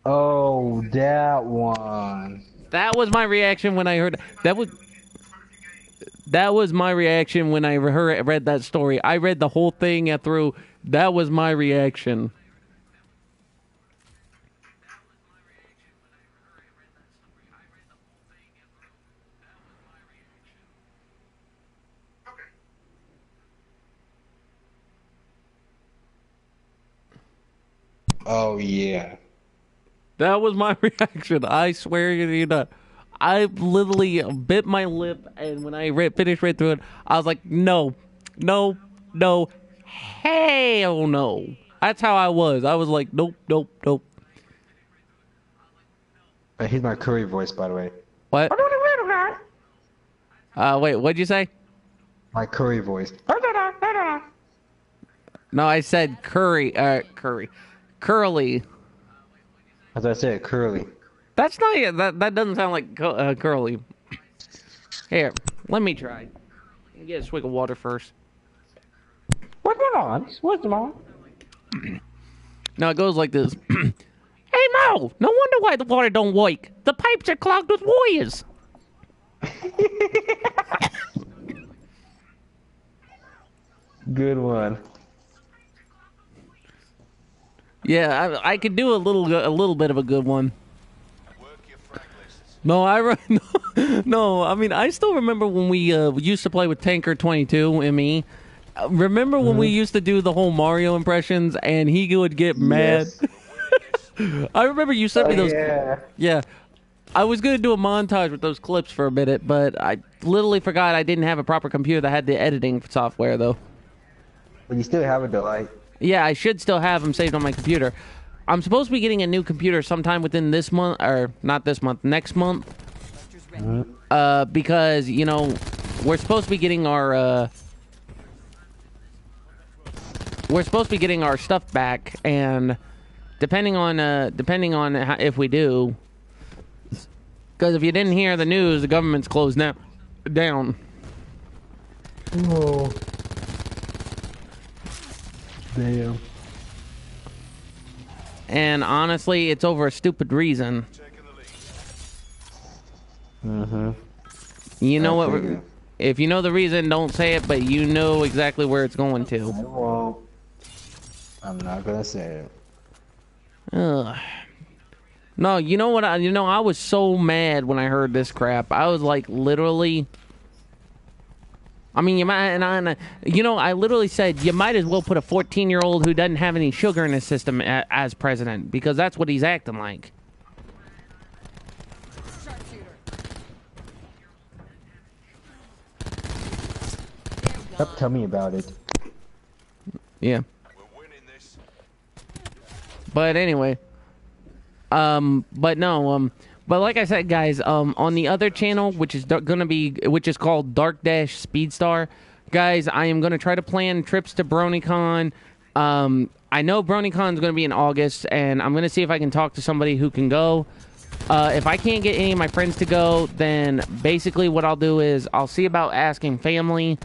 Oh, that one. That was my reaction when I heard that was my reaction when I read that story. I read the whole thing through. That was my reaction. Oh, yeah. That was my reaction. I swear you not. I literally bit my lip, and when I finished right through it, I was like, no, no, no, hell no. That's how I was. I was like, nope, nope, nope. Here's my Curry voice, by the way. What? Wait, what'd you say? My Curry voice. No, I said curly. As I said, Curly. That's not that doesn't sound like curly. Here, let me try. Let me get a swig of water first. What's going on? What's going on? No, it goes like this. Hey Mo, no wonder why the water don't work. The pipes are clogged with wires. Good one. Yeah, I could do a little bit of a good one. Work your frag lists. No, no. I mean, I still remember when we used to play with Tanker 22 ME. Remember when we used to do the whole Mario impressions, and he would get mad. Yes. I remember you sent me those. Yeah. Yeah, I was gonna do a montage with those clips for a minute, but I literally forgot I didn't have a proper computer that had the editing software though. But you still have it though, like. Yeah, I should still have them saved on my computer. I'm supposed to be getting a new computer sometime within this month, or not this month, next month. Because you know, we're supposed to be getting our stuff back, and depending on how, if we do, because if you didn't hear the news, the government's closed now down. Oh. Damn. And honestly, it's over a stupid reason. Taking the lead. You know I what? figured. If you know the reason, don't say it, but you know exactly where it's going I to. won't. I'm not gonna say it. Ugh. No, you know what? I was so mad when I heard this crap. I was like, literally. I mean, you might, I literally said you might as well put a 14-year-old who doesn't have any sugar in his system as president, because that's what he's acting like. Tell me about it. Yeah. We're winning this. But anyway, but no, but like I said, guys, on the other channel, which is called Dark Dash Speedstar, guys, I am gonna try to plan trips to BronyCon. I know BronyCon's gonna be in August, and I'm gonna see if I can talk to somebody who can go. If I can't get any of my friends to go, then basically what I'll do is I'll see about asking family.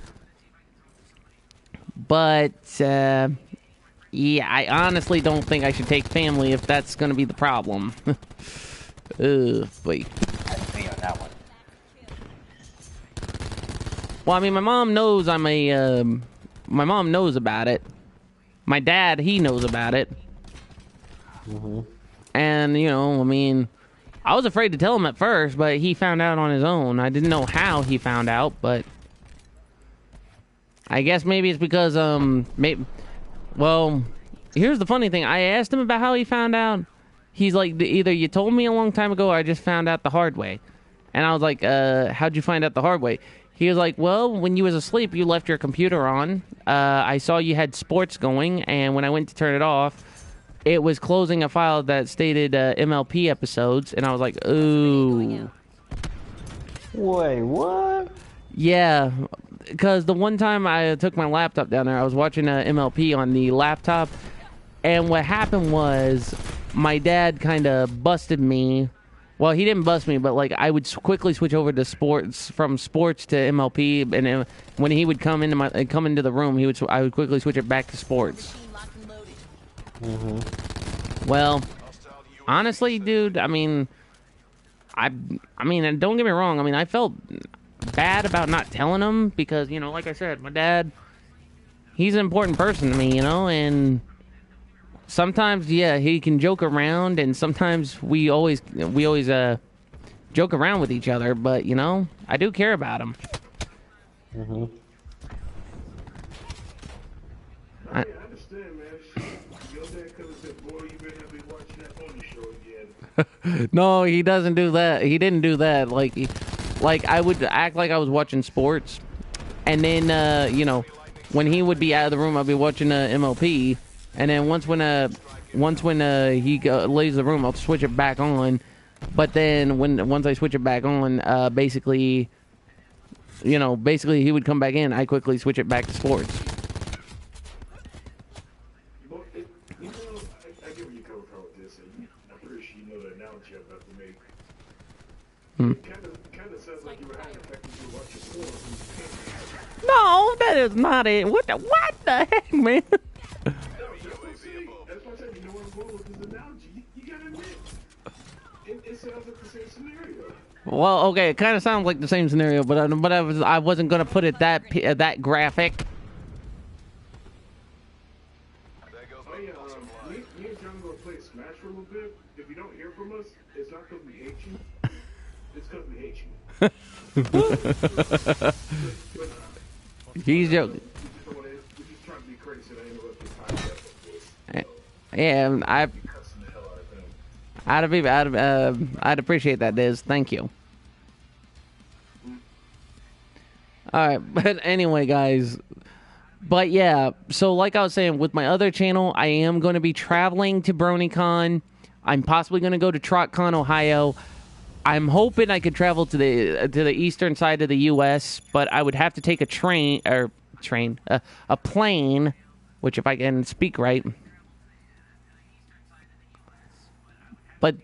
But yeah, I honestly don't think I should take family if that's going to be the problem. Wait. Me on that one. Well, I mean, my mom knows my mom knows about it. My dad, he knows about it. And, you know, I mean, I was afraid to tell him at first, but he found out on his own. I didn't know how he found out, but I guess maybe it's because, well, here's the funny thing. I asked him about how he found out. He's like, either you told me a long time ago or I just found out the hard way. And I was like, how'd you find out the hard way? He was like, well, when you was asleep, you left your computer on. I saw you had sports going, and when I went to turn it off, it was closing a file that stated MLP episodes, and I was like, ooh. Wait, what? Yeah, because the one time I took my laptop down there, I was watching MLP on the laptop, and what happened was my dad kind of busted me. Well, he didn't bust me, but like I would quickly switch over to sports, from sports to MLP, and when he would come into the room, I would quickly switch it back to sports. Well, honestly, dude, I mean, and don't get me wrong. I mean, I felt bad about not telling him because, you know, like I said, my dad, he's an important person to me, you know, and sometimes, yeah, he can joke around, and sometimes we always joke around with each other, but, you know, I do care about him. I understand, man. Shit. Your dad could have said, boy, you better be watching that pony show again. No, he doesn't do that. He didn't do that. Like I would act like I was watching sports, and then you know, when he would be out of the room, I'd be watching MLP, and then once when he leaves the room, I'll switch it back on. But then once I switch it back on, basically, you know, he would come back in. I quickly switch it back to sports. But you know, I get where you come from with this, and I'm pretty sure you know the analogy I'm about to make. It kind of sounds like you were having the fact that you were watching porn. No, that is not it. What the heck, man? That's what I said. You know where I'm going with this analogy. You gotta admit, it sounds like the same scenario. Well, okay, it kind of sounds like the same scenario, but I wasn't gonna put it that graphic. if you don't hear from us, it's not because we hate you. It's because we hate you. He's joking. We just trying to be crazy and I interrupt your podcast. Yeah, Cussing the hell out of him. I'd appreciate that, Diz. Thank you. All right, but anyway, guys. But yeah, so like I was saying, with my other channel, I am going to be traveling to BronyCon. I'm possibly going to go to TrotCon, Ohio. I'm hoping I could travel to the eastern side of the U.S., but I would have to take a plane, which if I can speak right. But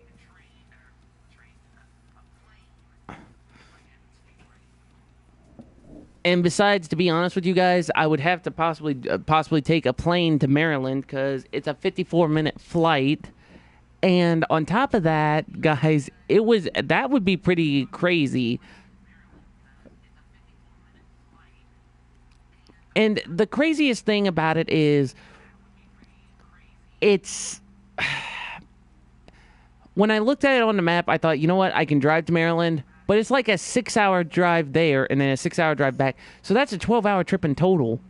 and besides, to be honest with you guys, I would have to possibly take a plane to Maryland because it's a 54-minute flight. And on top of that, guys, that would be pretty crazy. And the craziest thing about it is, it's when I looked at it on the map, I thought, you know what, I can drive to Maryland, but it's like a 6-hour drive there and then a 6-hour drive back. So that's a 12-hour trip in total.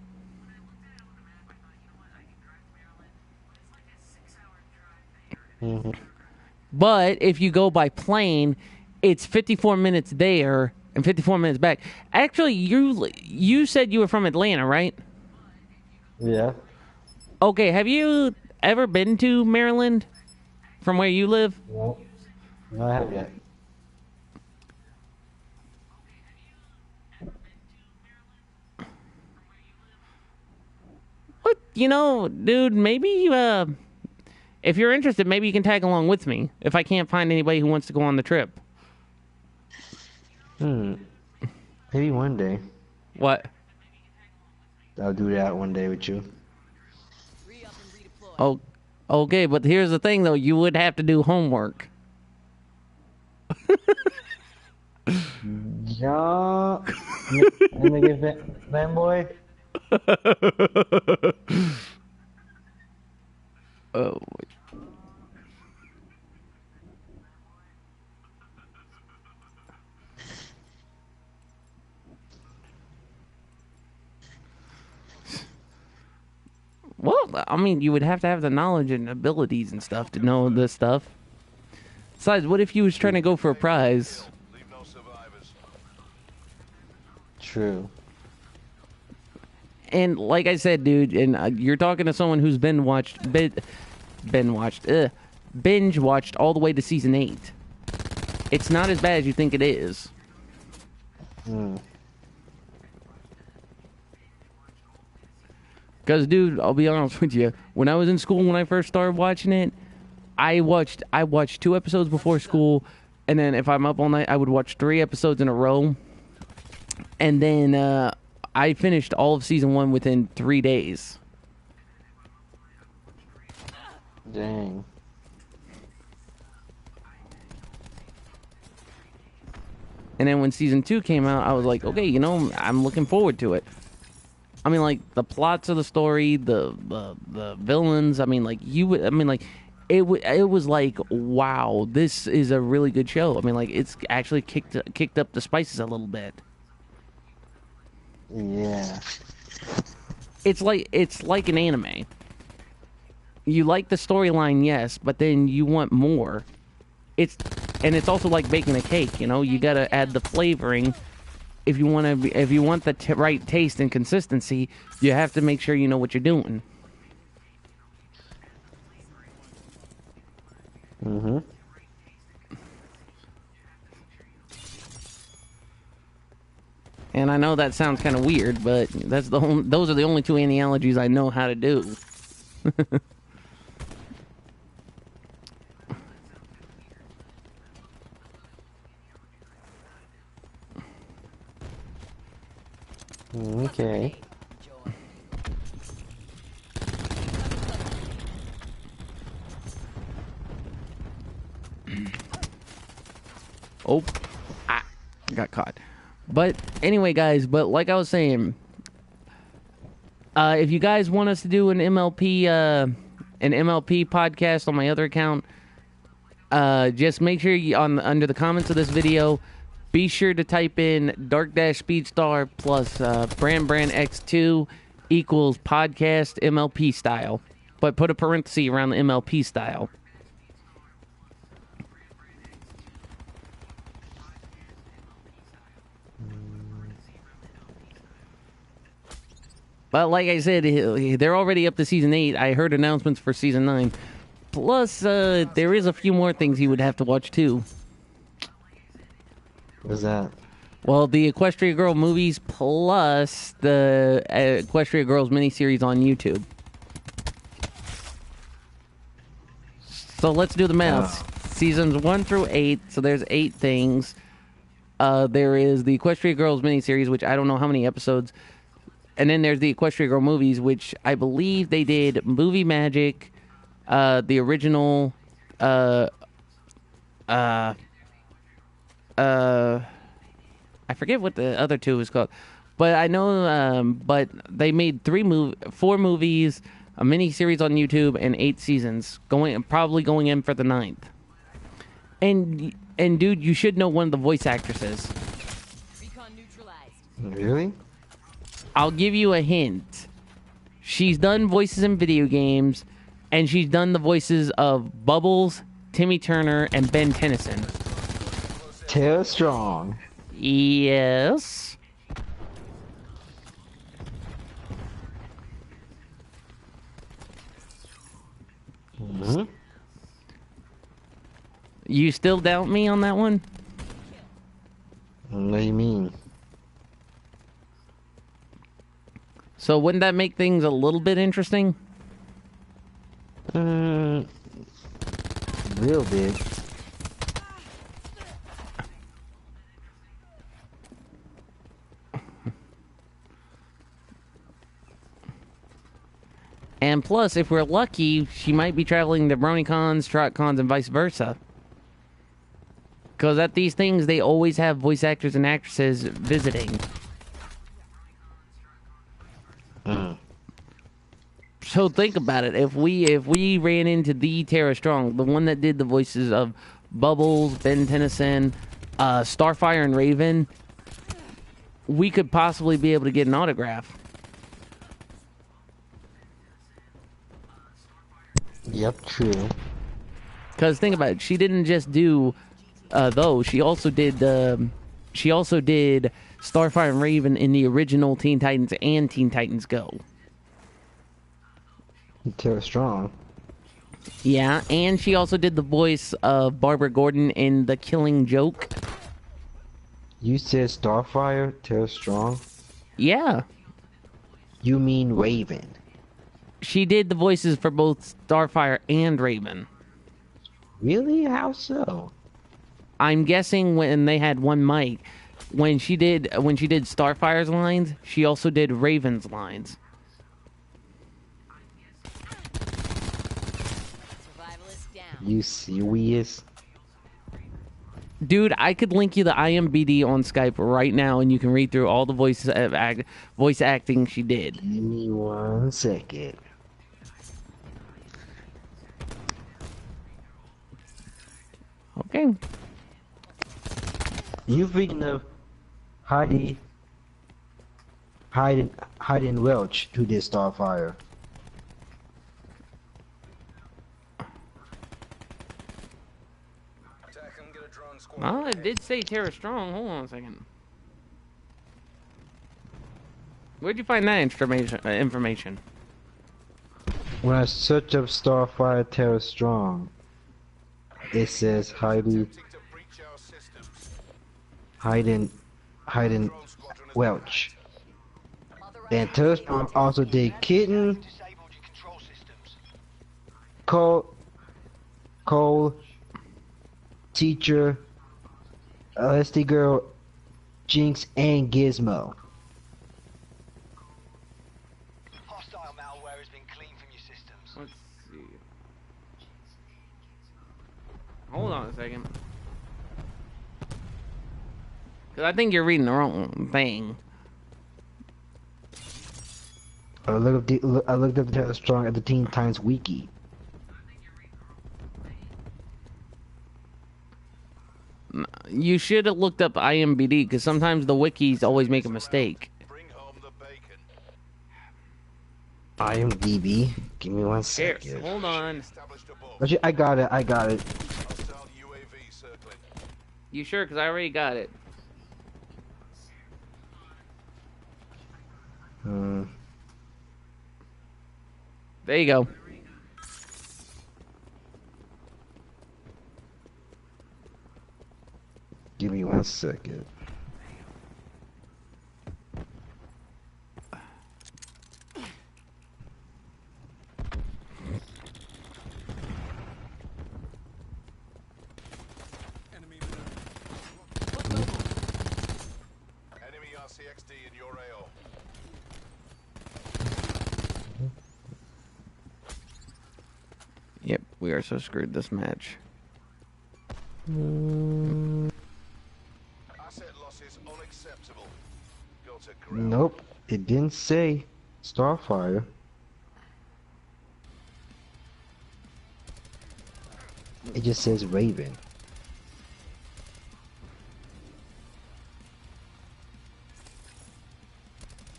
But if you go by plane, it's 54 minutes there and 54 minutes back. Actually, you said you were from Atlanta, right? Yeah. Okay, have you ever been to Maryland from where you live? No, no, I haven't yet. What? You know, dude, maybe if you're interested, maybe you can tag along with me if I can't find anybody who wants to go on the trip. Maybe one day. What? I'll do that one day with you. Oh, okay, but here's the thing, though. You would have to do homework. Yeah. Nigga fanboy. Oh. Well, I mean, you would have to have the knowledge and abilities and stuff to know this stuff. Besides, what if you was trying to go for a prize? Leave no survivors. True. And like I said, dude, and you're talking to someone who's binge watched all the way to season 8. It's not as bad as you think it is. Because, dude, I'll be honest with you. When I was in school, when I first started watching it, I watched 2 episodes before school, and then if I'm up all night, I would watch 3 episodes in a row. And then I finished all of season 1 within 3 days. Dang. And then when season 2 came out, I was like, okay, you know, I'm looking forward to it. I mean, like, the plots of the story, the villains, I mean, like, it was like, wow, this is a really good show. I mean, like, it's actually kicked up the spices a little bit. Yeah. It's like an anime. You like the storyline, yes, but then you want more. It's also like baking a cake, you know. You gotta add the flavoring. If you want the right taste and consistency, you have to make sure you know what you're doing. And I know that sounds kind of weird, but those are the only 2 analogies I know how to do. Okay. Oh, got caught. But anyway, guys, but like I was saying, if you guys want us to do an MLP podcast on my other account, just make sure you under the comments of this video, be sure to type in Dark-Speedstar plus Brand X2 equals podcast MLP style, but put a parenthesis around the MLP style. But like I said, they're already up to season 8. I heard announcements for season 9. Plus, there is a few more things you would have to watch too. What's that? Well, the Equestria Girl movies plus the Equestria Girls miniseries on YouTube. So let's do the math. Seasons 1 through 8, so there's 8 things. There is the Equestria Girls miniseries, which I don't know how many episodes. And then there's the Equestria Girl movies, which I believe they did Movie Magic, the original, I forget what the other two was called, but I know, but they made 4 movies, a mini series on YouTube, and 8 seasons, probably going in for the 9th. And dude, you should know one of the voice actresses. Recon neutralized. Really? I'll give you a hint. She's done voices in video games, and she's done the voices of Bubbles, Timmy Turner, and Ben Tennyson. Tara Strong. Yes. Mm-hmm. You still doubt me on that one? What do you mean? So wouldn't that make things a little bit interesting? Real big. And plus, if we're lucky, she might be traveling to BronyCons, TrotCons, and vice versa. Because at these things, they always have voice actors and actresses visiting. So think about it. If we ran into the Tara Strong, the one that did the voices of Bubbles, Ben Tennyson, Starfire, and Raven, we could possibly be able to get an autograph. Yep, true. Because think about it, she didn't just do those. She also did Starfire and Raven in the original Teen Titans and Teen Titans Go. Tara Strong. Yeah, and she also did the voice of Barbara Gordon in The Killing Joke. You said Starfire, Tara Strong? Yeah. You mean Raven? She did the voices for both Starfire and Raven. Really? How so? I'm guessing when they had one mic. When she did Starfire's lines, she also did Raven's lines. Survivalist down. You serious? Dude, I could link you the IMBD on Skype right now, and you can read through all the voice acting she did. Give me 1 second. Okay. You thinking of Hayden Welch, who did Starfire? Attack and get a drone squad. Well, it did say Tara Strong. Hold on a second. Where'd you find that information? When I search up Starfire Tara Strong, it says Attempting to breach our systems. Hayden Drone squadron is Welch. And Tara Strong also did Kitten, Disabled your control systems. Cole, Teacher, LSD Girl, Jinx, and Gizmo. Hostile malware has been cleaned from your systems. Let's see. Hold on a second. Because I think you're reading the wrong thing. I looked up Tara Strong at the Teen Titans Wiki. You should have looked up IMBD because sometimes the wikis always make a mistake. Bring home the bacon. IMDb. Give me one Here, second. hold on. Established above. Actually, I got it. I got it. Hostile UAV circling. You sure? Because I already got it. There you go. Give me one second. Enemy RCXD in your AO. Yep, we are so screwed this match. Asset losses unacceptable. Go to ground. Nope. It didn't say Starfire. It just says Raven.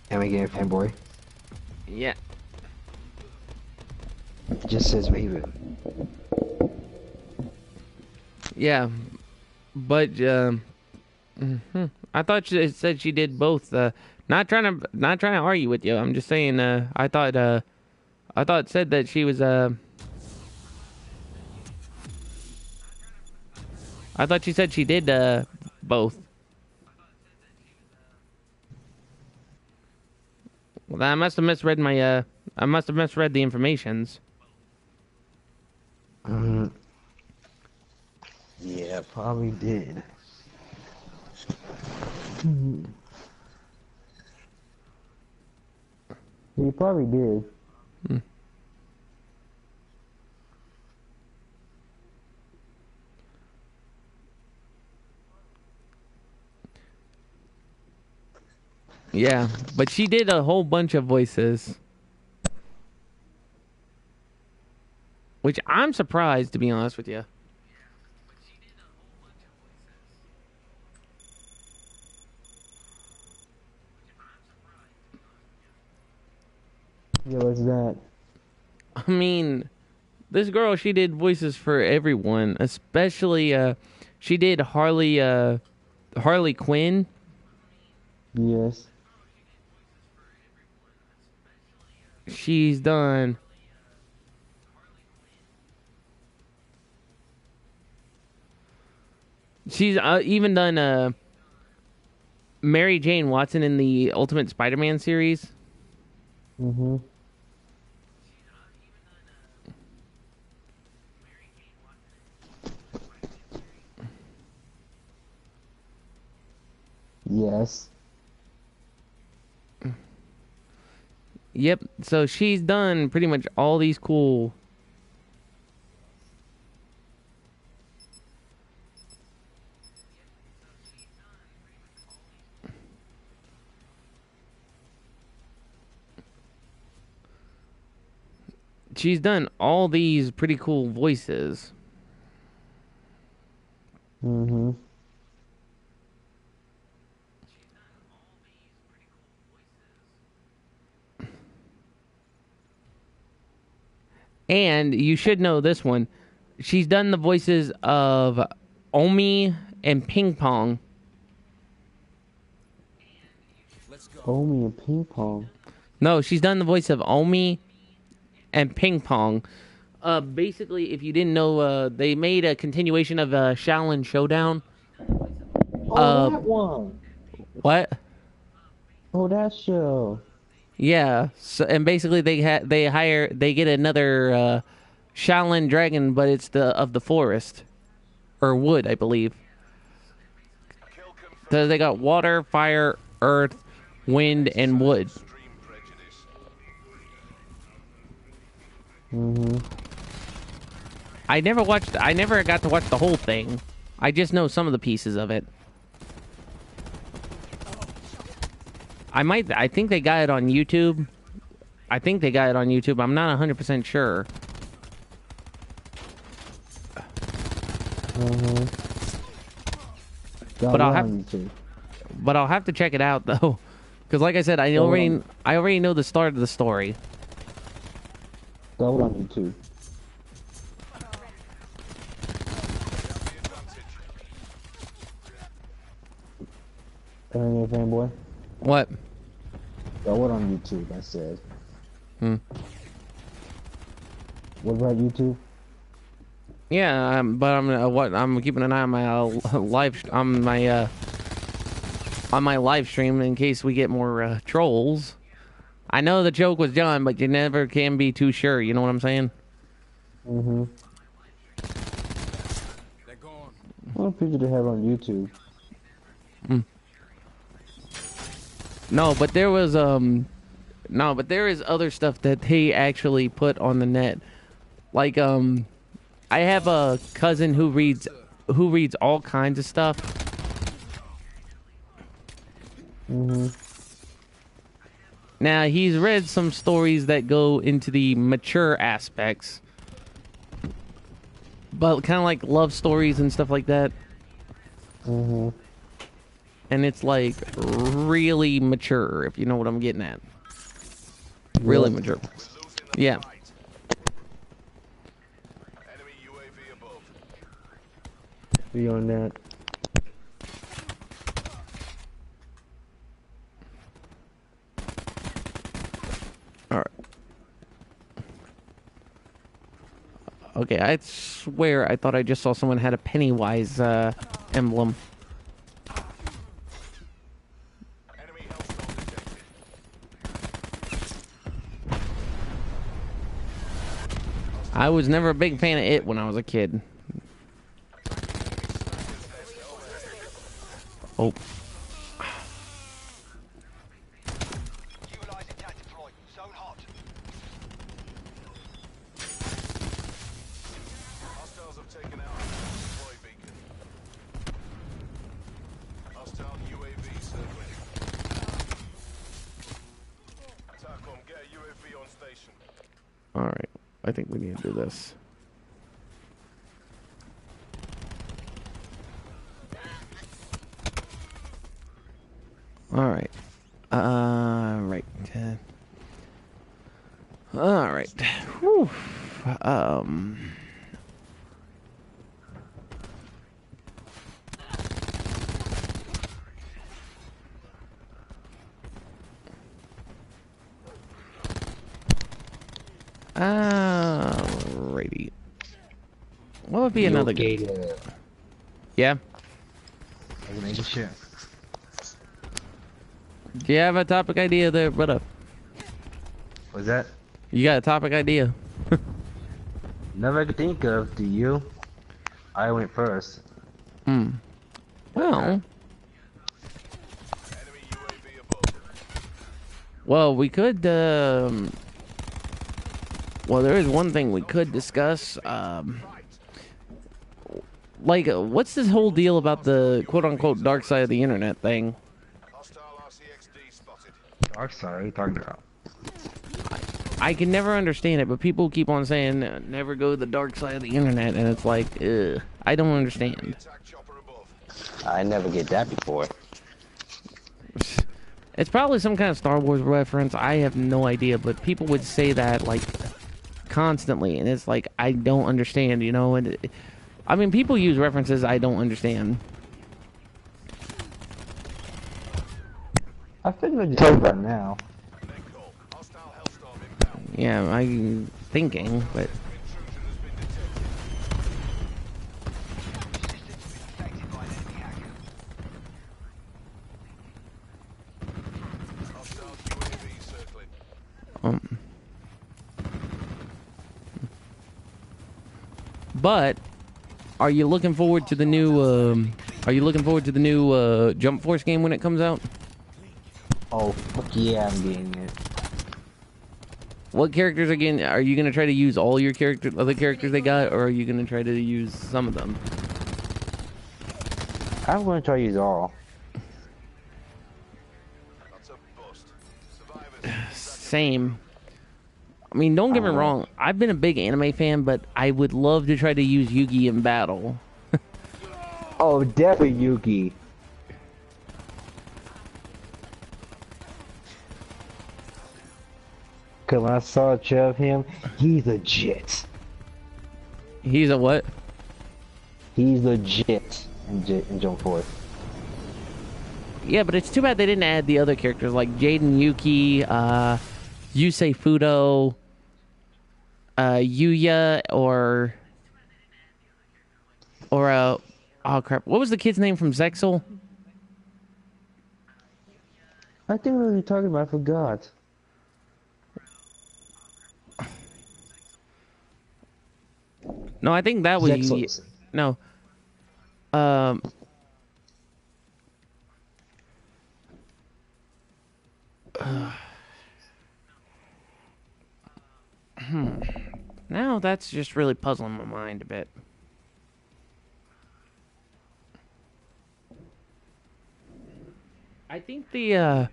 Am I getting fanboy? Yeah. It just says Raven. Yeah. But, I thought it said she did both. Not trying to argue with you. I'm just saying, I thought it said that she was, I thought she said she did, both. Well, I must have misread my, I must have misread the informations. Yeah, probably did. You probably did. Yeah, but she did a whole bunch of voices. Which I'm surprised, to be honest with you. Yeah, what's that? I mean, this girl, she did voices for everyone, especially, she did Harley Quinn. Yes. She's done. She's even done Mary Jane Watson in the Ultimate Spider-Man series. Mm-hmm. Yes. Yep, so she's done pretty much all these cool... She's done all these pretty cool voices. Mm-hmm. And you should know this one. She's done the voices of Omi and Ping Pong. Omi and Ping Pong. No, she's done the voice of Omi and Ping Pong. Basically, if you didn't know, they made a continuation of Shaolin Showdown. That one. What? Oh, that show. Yeah. So, and basically, they get another Shaolin dragon, but it's of the forest or wood, I believe. Kill confirmed. So they got water, fire, earth, wind, and wood. Extreme prejudice. Mm-hmm. I never got to watch the whole thing. I just know some of the pieces of it. I think they got it on YouTube. I'm not 100% sure. Mm-hmm. Got But I'll what have- on YouTube? But I'll have to check it out though, because like I said, I already know the start of the story. Got what on YouTube? Any fanboy? What? Got what on YouTube? I said. Hmm. What about YouTube? Yeah, but I'm keeping an eye on my on my live stream in case we get more trolls. I know the joke was done, but you never can be too sure. You know what I'm saying? Mm-hmm. What picture do they have on YouTube? No, but there was no, but there is other stuff that they actually put on the net. Like I have a cousin who reads all kinds of stuff. Mm-hmm. Now, he's read some stories that go into the mature aspects. But kind of like love stories and stuff like that. Mm-hmm. And it's like really mature, if you know what I'm getting at. Really mature. Yeah. Enemy UAV above. Be on that. Alright. Okay, I swear I thought I just saw someone had a Pennywise emblem. Enemy hellstorm detected. I was never a big fan of it when I was a kid. Oh. Utilizing cat deploy. Zone hot. Hostiles have taken out deploy beacon. Hostile UAV circling. TACOM, get a UAV on station. Alright. I think we need to do this. Alright. Right. Alright. Whew. Alrighty. What would be another good? Yeah. I'm making sure. Do you have a topic idea there, brother? What's that? You got a topic idea? Never could think of. Do you? I went first. Well, Enemy UAV above. well, we could. Well, there is one thing we could discuss. Like, what's this whole deal about the quote-unquote dark side of the internet thing? Hostile RCXD spotted. Dark side. What are you talking about? I can never understand it, but people keep on saying never go to the dark side of the internet, and it's like, ugh, I don't understand. Attack chopper above. I never get that before. It's probably some kind of Star Wars reference. I have no idea, but people would say that like constantly, and it's like I don't understand, you know. And I mean, people use references I don't understand. I figured what you're talking about now. Net call. Hostile hellstorm inbound. Yeah, I'm thinking, but Intrusion has been detected. Systems infected by an enemy hacker. Hostile UAV circling. but are you looking forward to the new? Are you looking forward to the new Jump Force game when it comes out? Oh, fuck yeah, I'm getting it. What characters again? Are you gonna try to use all your other characters they got, or are you gonna try to use some of them? I'm going to try to use all. That's a bust. Survivors. Same. I mean, don't get me wrong. I've been a big anime fan, but I would love to try to use Yugi in battle. Oh, definitely Yuki. Cause when I saw a picture of him, he's legit. He's a what? He's legit in Jump Force. Yeah, but it's too bad they didn't add the other characters like Jaden Yuki, Yusei Fudo, Yuya, or oh crap, what was the kid's name from Zexal? I think what we were talking about. I forgot. No, I think that was Zexal. no. Now that's just really puzzling my mind a bit. I think the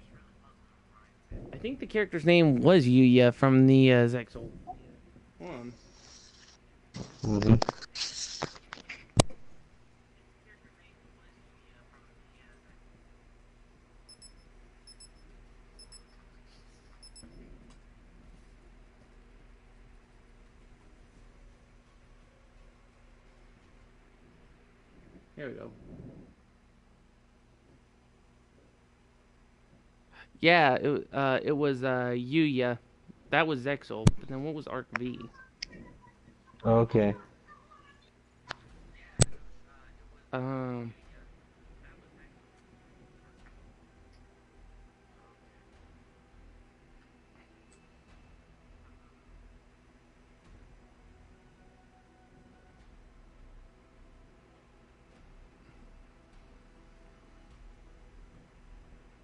character's name was Yuya from the Zexal. Hold on. Mm-hmm. Here we go. Yeah, it was Yuya. That was Zexal. But then what was Arc V? Okay. Um.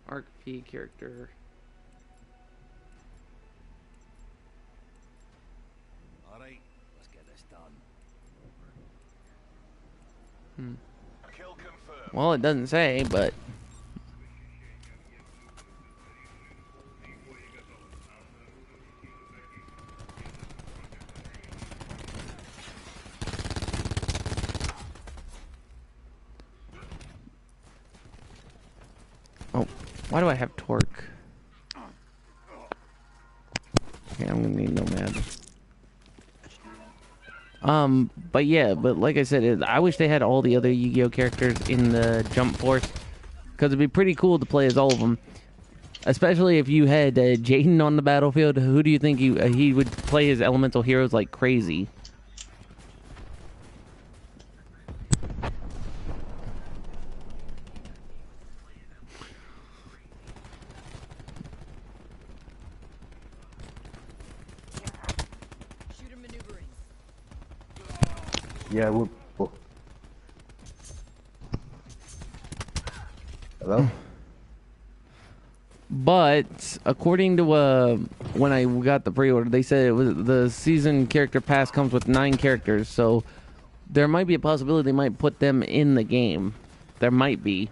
Arc V character. Alright, let's get this done. Kill confirmed. Well, it doesn't say, but oh, why do I have torque? Okay, I'm gonna need Nomad. But yeah, but like I said, I wish they had all the other Yu-Gi-Oh characters in the Jump Force, because it'd be pretty cool to play as all of them. Especially if you had Jaden on the battlefield. Who do you think he would play his elemental heroes like crazy? Shooter maneuvering. Yeah, we're. Oh. Hello? But according to when I got the pre-order, they said it was the season character pass comes with 9 characters, so there might be a possibility they might put them in the game. There might be.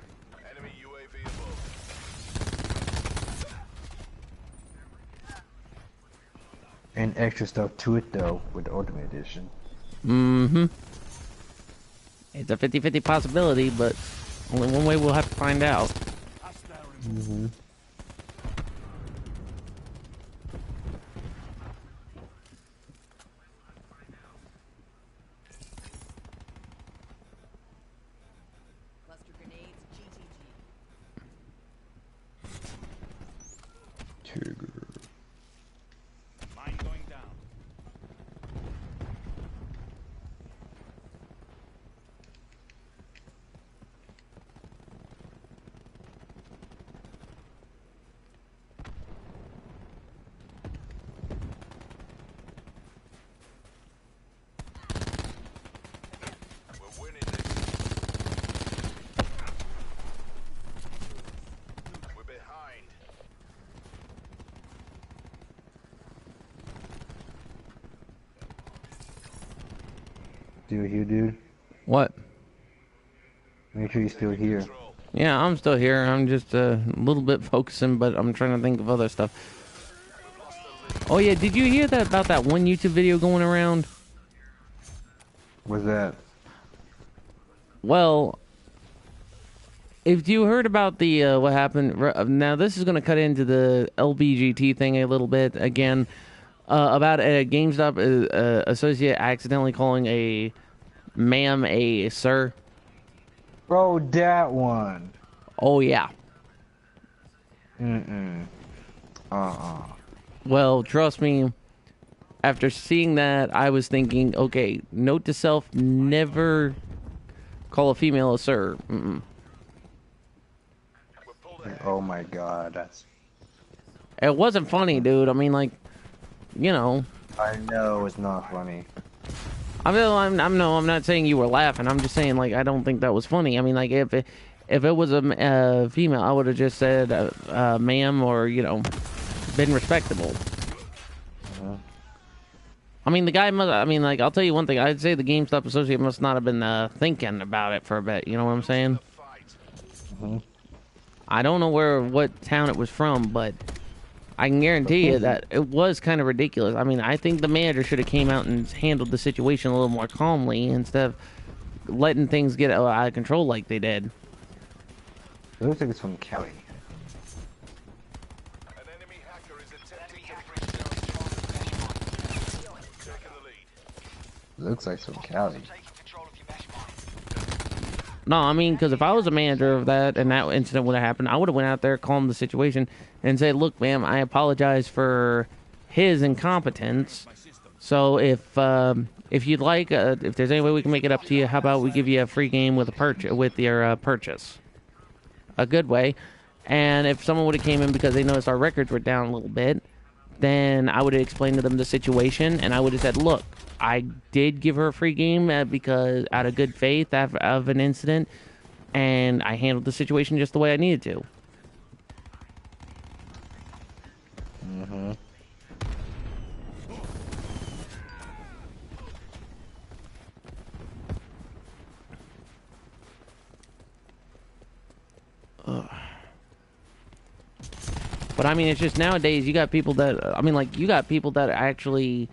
Enemy UAV above. And extra stuff to it though with the Ultimate Edition. Mm-hmm. It's a 50-50 possibility, but only one way we'll have to find out. Mm-hmm. Cluster grenades. GTG. Mine going down. We're winning this. We're behind. Still here, dude. What? Make sure you're still here. Control. Yeah, I'm still here. I'm just a little bit focusing, but I'm trying to think of other stuff. Oh yeah, did you hear that about that one YouTube video going around? What's that? Well, if you heard about the what happened, now this is going to cut into the LBGT thing a little bit again, about a GameStop associate accidentally calling a ma'am a sir. Bro, that one. Oh yeah. Mm-mm. Uh-uh. Well, trust me. After seeing that, I was thinking, okay, note to self: never call a female a sir. Mm-mm. We're pulled ahead. Oh my god, that's... It wasn't funny, dude. I mean, like, you know, I know it's not funny. I'm not saying you were laughing. I'm just saying, like, I don't think that was funny. I mean, like, if it was a female, I would have just said, ma'am, or been respectable. I mean, the guy must. I mean, like, I'll tell you one thing. I'd say the GameStop associate must not have been thinking about it for a bit. You know what I'm saying? Fight. I don't know what town it was from, but I can guarantee you that it was kind of ridiculous. I mean, I think the manager should have came out and handled the situation a little more calmly instead of letting things get out of control like they did. It looks like it's from Kelly. An enemy hacker is attempting to breach their taking the lead. It looks like it's from Kelly. Taking control of your mesh mine. No, I mean, because if I was a manager of that and that incident would have happened, I would have went out there, calmed the situation, and said, "Look, ma'am, I apologize for his incompetence. So if you'd like, if there's any way we can make it up to you, how about we give you a free game with your purchase, a good way." And if someone would have came in because they noticed our records were down a little bit, then I would have explained to them the situation, and I would have said, "Look, I did give her a free game because out of good faith of an incident, and I handled the situation just the way I needed to." Mm-hmm. But I mean, it's just nowadays you got people that you got people that actually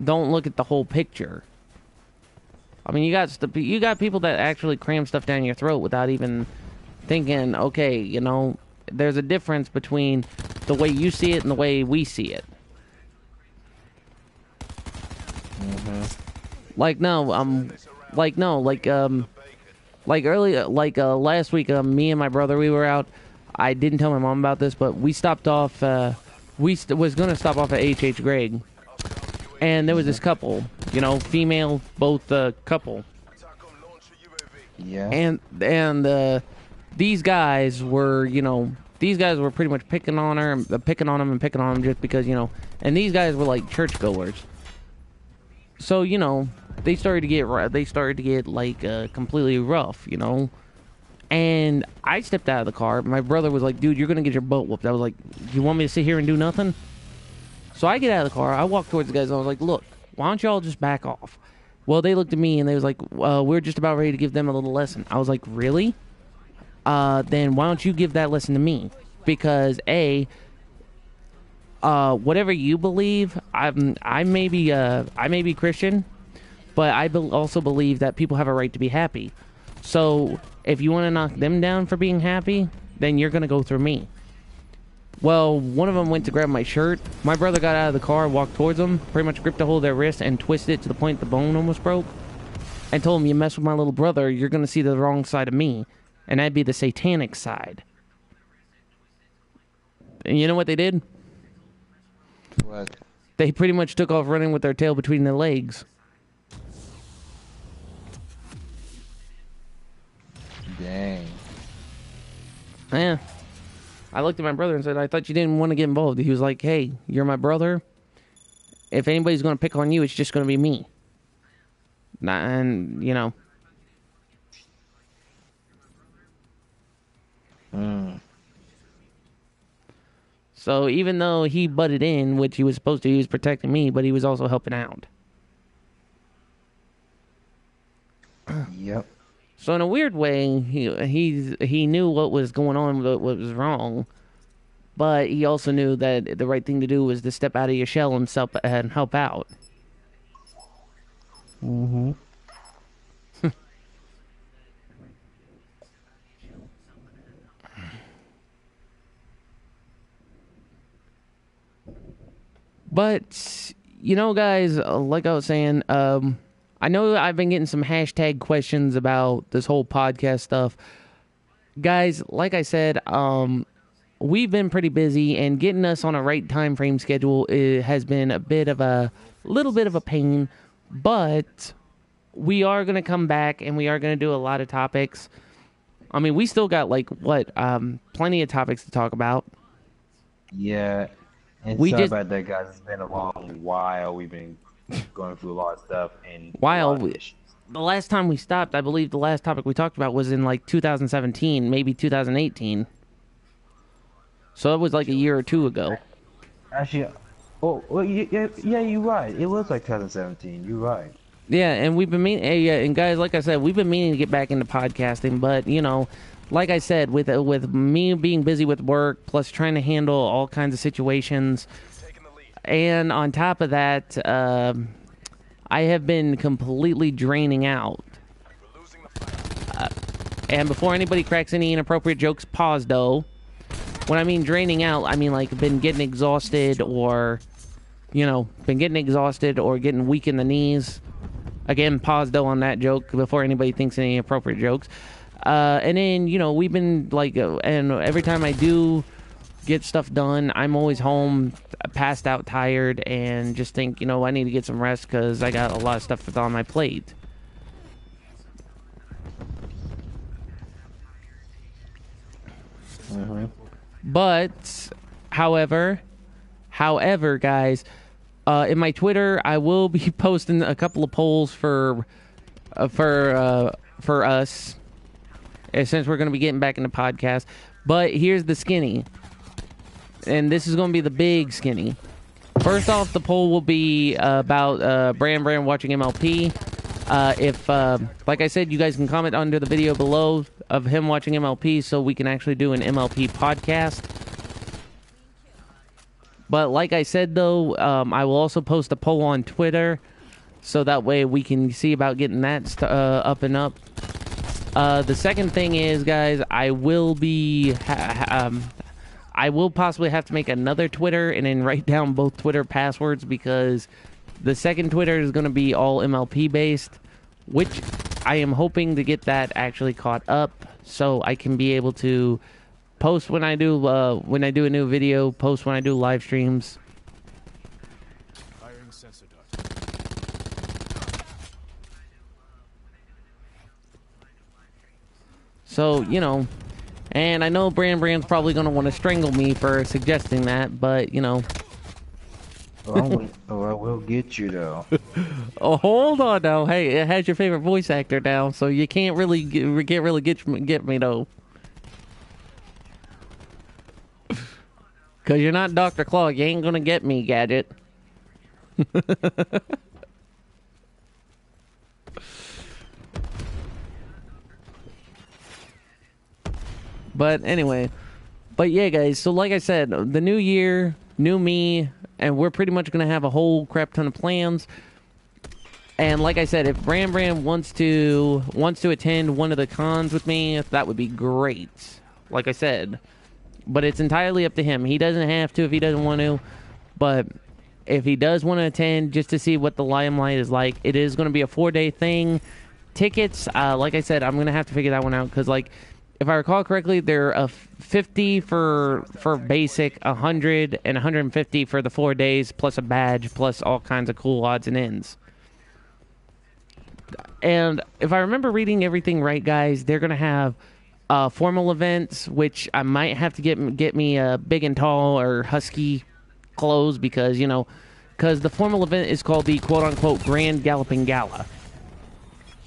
don't look at the whole picture. I mean, you got people that actually cram stuff down your throat without even thinking. Okay, there's a difference between the way you see it and the way we see it. Like last week, me and my brother, we were out. I didn't tell my mom about this, but we stopped off. Was gonna stop off at H Greg, and there was this couple, female, both couple, Attack on launcher UAV. Yeah. and these guys were, pretty much picking on her, picking on him just because, and these guys were like churchgoers. So they started to get like completely rough, And I stepped out of the car. My brother was like, "Dude, you're gonna get your butt whooped." I was like, "You want me to sit here and do nothing?" So I get out of the car. I walk towards the guys. And I was like, "Look, why don't y'all just back off?" Well, they looked at me and they was like, "We're just about ready to give them a little lesson." I was like, "Really? Then why don't you give that lesson to me? Because whatever you believe, I may be Christian, but I also believe that people have a right to be happy. So if you want to knock them down for being happy, then you're gonna go through me." Well, one of them went to grab my shirt. My brother got out of the car, walked towards them, pretty much gripped a hold of their wrist and twisted it to the point the bone almost broke, and told him, "You mess with my little brother, you're gonna see the wrong side of me, and that'd be the satanic side." And you know what they did? What? They pretty much took off running with their tail between their legs. Dang. Yeah. I looked at my brother and said, "I thought you didn't want to get involved." He was like, "Hey, you're my brother. If anybody's going to pick on you, it's just going to be me." And, So even though he butted in, which he was supposed to, he was protecting me, but he was also helping out. Yep. So in a weird way, he knew what was going on, what was wrong, but he also knew that the right thing to do was to step out of your shell and help out. Mm-hmm. But you know, guys, like I was saying, I know I've been getting some hashtag questions about this whole podcast stuff. Guys, like I said, we've been pretty busy, and getting us on a right time frame schedule has been a little bit of a pain, but we are going to come back and we are going to do a lot of topics. I mean, we still got plenty of topics to talk about. Yeah. And We sorry just- about that, guys. It's been a long while. We've been going through a lot of stuff and a While lot of we- issues. The last time we stopped, I believe the last topic we talked about was in like 2017, maybe 2018. So it was like a year or two ago. Actually, well, yeah, you're right. It was like 2017. You're right. Yeah, and we've been and guys, like I said, we've been meaning to get back into podcasting, but you know, like I said, with me being busy with work, plus trying to handle all kinds of situations, Taking the lead. and on top of that, I have been completely draining out. We're losing the fight. And before anybody cracks any inappropriate jokes, pause though. When I mean draining out, I mean like been getting exhausted or, getting weak in the knees. Again, pause though on that joke before anybody thinks any appropriate jokes. And then, we've been and every time I do get stuff done, I'm always home, passed out, tired, and just think, I need to get some rest because I got a lot of stuff on my plate. But, however, guys, in my Twitter, I will be posting a couple of polls for us, since we're going to be getting back into podcast. But here's the skinny, and this is going to be the big skinny. First off, the poll will be about Bran watching MLP. If, like I said, you guys can comment under the video below of him watching MLP so we can actually do an MLP podcast. But like I said, though, I will also post a poll on Twitter so that way we can see about getting that up and up. The second thing is, guys, I will be... I will possibly have to make another Twitter and then write down both Twitter passwords because the second Twitter is going to be all MLP based, which I am hoping to get that actually caught up so I can be able to post when I do a new video, post when I do live streams. Firing sensor dart. So, and I know Brand's probably going to want to strangle me for suggesting that, but, Oh, I will get you though. Oh, hold on now. Hey, it has your favorite voice actor now, so you can't really get me though. Cause you're not Dr. Claw. You ain't gonna get me, Gadget. But anyway, yeah, guys. So like I said, the new year, new me, and we're pretty much gonna have a whole crap ton of plans. And like I said, if Bran wants to attend one of the cons with me, that would be great. Like I said, but it's entirely up to him. He doesn't have to if he doesn't want to, but if he does want to attend just to see what the limelight is like, it is going to be a 4-day thing. Tickets, like I said, I'm going to have to figure that one out because, like, if I recall correctly, they're a 50 for basic, 100 and 150 for the 4 days, plus a badge, plus all kinds of cool odds and ends. And if I remember reading everything right, guys, they're going to have formal events, which I might have to get me a big and tall or husky clothes because, because the formal event is called the quote-unquote Grand Galloping Gala.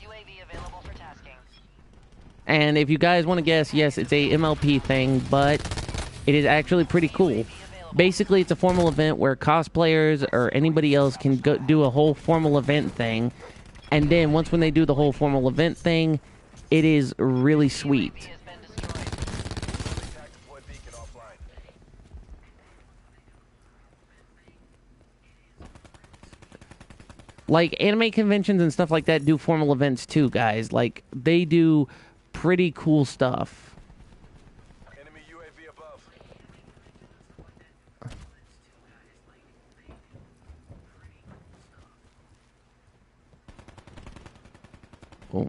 UAV available for tasking. And if you guys want to guess, yes, it's a MLP thing, but it is actually pretty cool. Basically, it's a formal event where cosplayers or anybody else can go do a whole formal event thing. And then when they do the whole formal event thing, it is really sweet. UAV has been destroyed. Attack deployed beacon offline. Like, anime conventions and stuff like that do formal events too, guys. Like, they do pretty cool stuff. Enemy UAV above. Oh.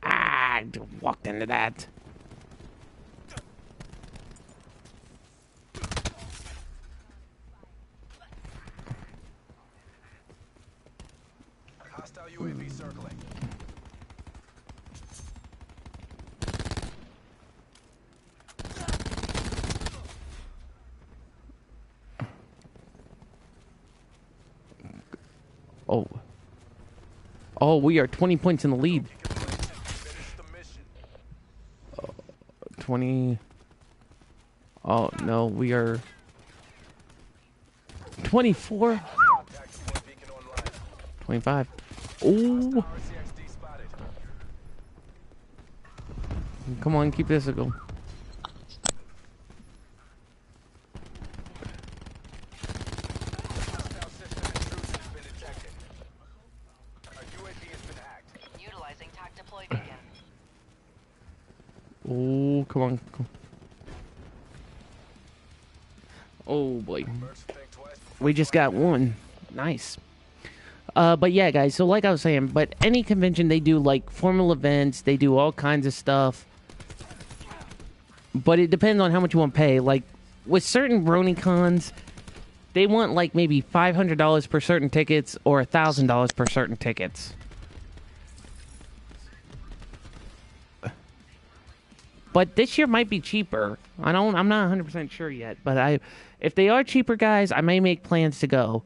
Ah, I walked into that. Hostile UAV circling. Oh. Oh, we are 20 points in the lead. Finish the mission. 20. Oh, no, we are 24. Contact support beacon online. 25. Oh, RCXD spotted. come on, keep this a go. Hostile system intrusion has been detected. Our UAV has been hacked. Utilizing TAC deploy beacon. Oh, come on. Oh, boy. Birds think twice before We just got one. Nice. But yeah, guys, so like I was saying, but any convention, they do, like, formal events. They do all kinds of stuff. But it depends on how much you want to pay. Like, with certain BronyCons, they want, like, maybe $500 per certain tickets or $1,000 per certain tickets. But this year might be cheaper. I'm not 100% sure yet. But if they are cheaper, guys, I may make plans to go.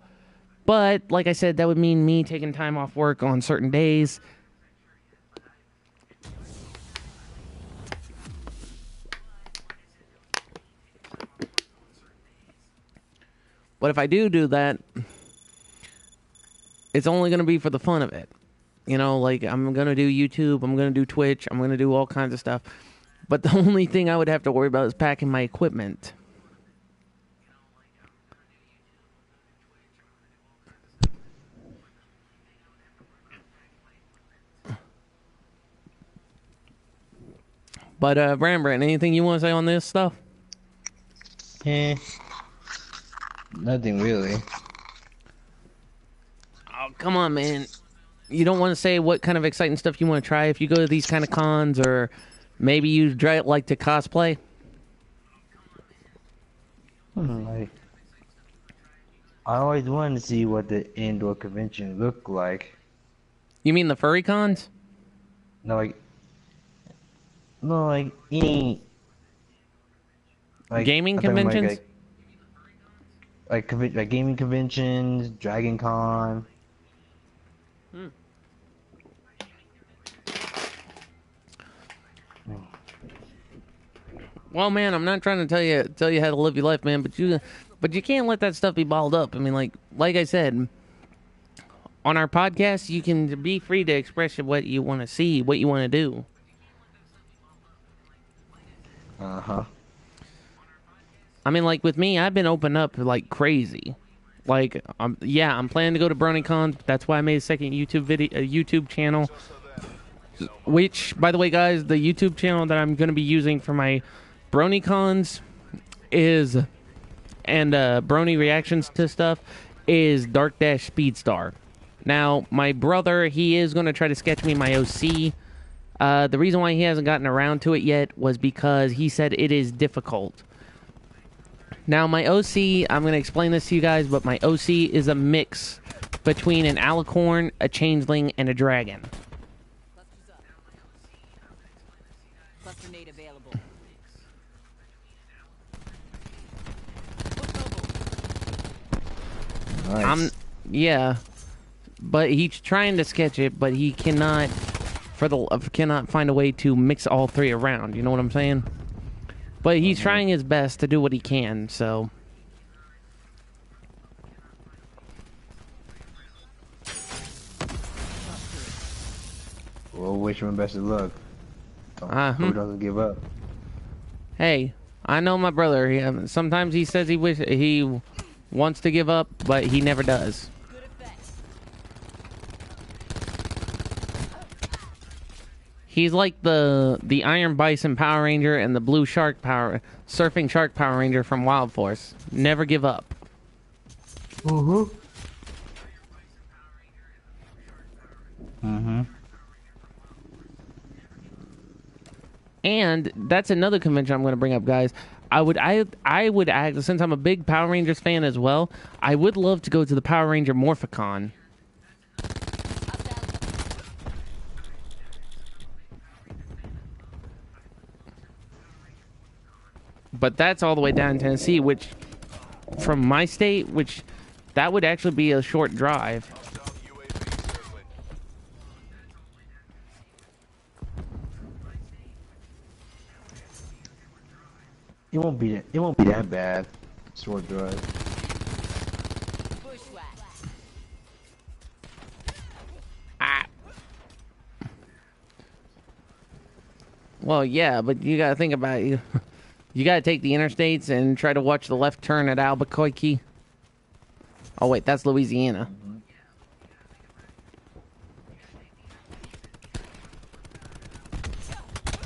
But, like I said, that would mean me taking time off work on certain days. But if I do that, it's only going to be for the fun of it. You know, like, I'm going to do YouTube, I'm going to do Twitch, I'm going to do all kinds of stuff. But the only thing I would have to worry about is packing my equipment. But, Brambran, anything you want to say on this stuff? Nothing really. Oh, come on, man. You don't want to say what kind of exciting stuff you want to try if you go to these kind of cons, or maybe you like to cosplay? Like, I always wanted to see what the indoor convention looked like. You mean the furry cons? No, like any like Gaming I'm talking about, conventions? like gaming conventions, Dragon Con. Well, man, I'm not trying to tell you how to live your life, man, but you can't let that stuff be balled up. I mean, like I said, on our podcast, you can be free to express what you want to see, what you want to do. Uh-huh. I mean, like with me, I've been open up like crazy. Like, I'm planning to go to BronyCon. That's why I made a second YouTube channel. Which, by the way, guys, the YouTube channel that I'm going to be using for my BronyCons and Brony reactions to stuff is Dark-Speedstar. Now, my brother, he is going to try to sketch me my OC. The reason why he hasn't gotten around to it yet was because he said it is difficult. Now, my OC, I'm going to explain this to you guys, but my OC is a mix between an alicorn, a changeling, and a dragon. Cluster nade available. Nice. Yeah, but he's trying to sketch it, but he cannot find a way to mix all three around. You know what I'm saying? But he's trying his best to do what he can. So, Well, wish him best of luck. Who doesn't give up? hey, I know my brother. Sometimes he says he wants to give up, but he never does. Good effect. He's like the Iron Bison Power Ranger and the Blue Surfing Shark Power Ranger from Wild Force. Never give up. Mm-hmm. Mm-hmm. And that's another convention I'm going to bring up, guys. I would act, since I'm a big Power Rangers fan as well. I would love to go to the Power Ranger Morphicon. But that's all the way down in Tennessee, which from my state, which that would actually be a short drive. Hostile UAV circling. It won't be that bad. Short drive. Bushwhack. Ah. Well, yeah, but you gotta think about it. You gotta take the interstates and try to watch the left turn at Albuquerque. Oh wait, that's Louisiana.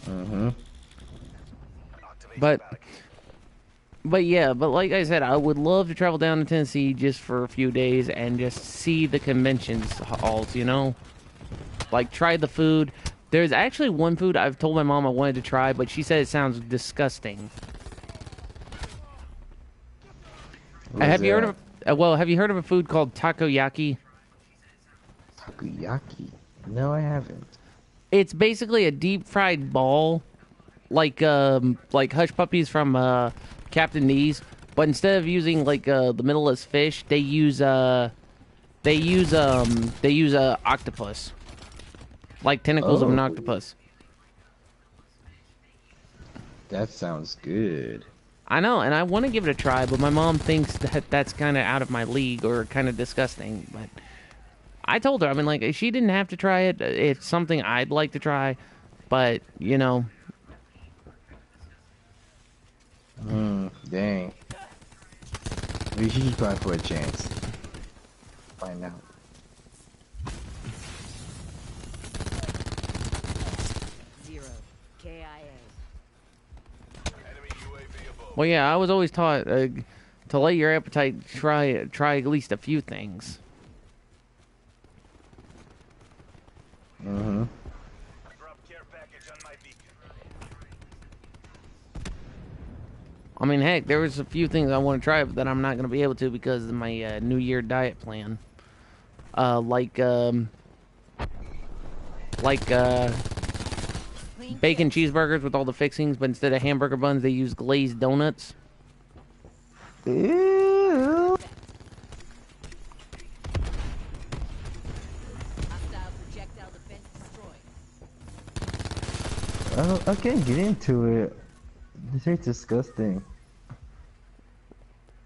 Mm-hmm. But yeah, but like I said, I would love to travel down to Tennessee just for a few days and just see the conventions halls, you know? Like, try the food. There's actually one food I've told my mom I wanted to try, but she said it sounds disgusting. Have you heard of have you heard of a food called takoyaki? Takoyaki? No, I haven't. It's basically a deep fried ball, like Hush Puppies from Captain D's, but instead of using like the middleless fish, they use octopus, like tentacles of an Oh. octopus. That sounds good. I know, and I want to give it a try, but my mom thinks that that's kind of out of my league or kind of disgusting. But I told her, I mean, like, she didn't have to try it. It's something I'd like to try, but you know. Dang. We should try for a chance. Find out. Zero. KIA. Enemy UAV above. Well, yeah, I was always taught to let your appetite try at least a few things. Mm-hmm. Drop care package on my beacon. I mean, heck, there was a few things I want to try, but that I'm not going to be able to because of my New Year diet plan. Like Clean bacon kill. cheeseburgers with all the fixings, but instead of hamburger buns, they use glazed donuts. Ew. Hostile projectile defense destroyed. I can't get into it. This is disgusting.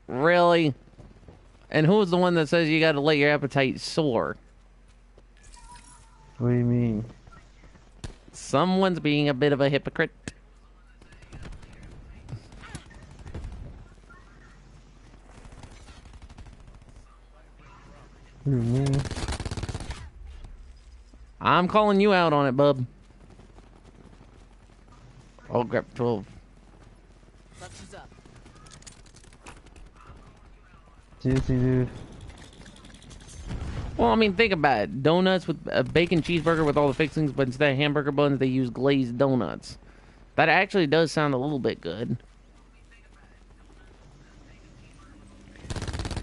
Really? And who's the one that says you got to let your appetite soar? What do you mean? Someone's being a bit of a hypocrite. What do you mean? I'm calling you out on it, bub. Oh, grab 12. Clutches up. Seriously, dude. Well, I mean, think about it. Donuts with a bacon cheeseburger with all the fixings, but instead of hamburger buns, they use glazed donuts. That actually does sound a little bit good.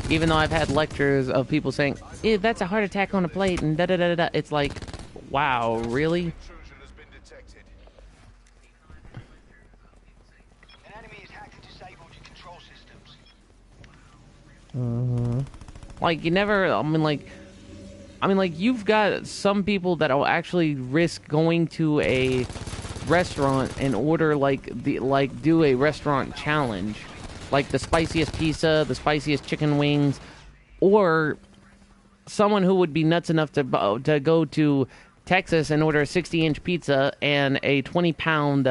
Even though I've had lectures of people saying, "Ew, that's a heart attack on a plate," and da da da da. It's like, wow, really? Intrusion has been detected. An enemy has hacked and disabled your control systems. Mm-hmm. Like, you never. I mean, like, you've got some people that will actually risk going to a restaurant and order do a restaurant challenge, like the spiciest pizza, the spiciest chicken wings, or someone who would be nuts enough to go to Texas and order a 60-inch pizza and a 20-pound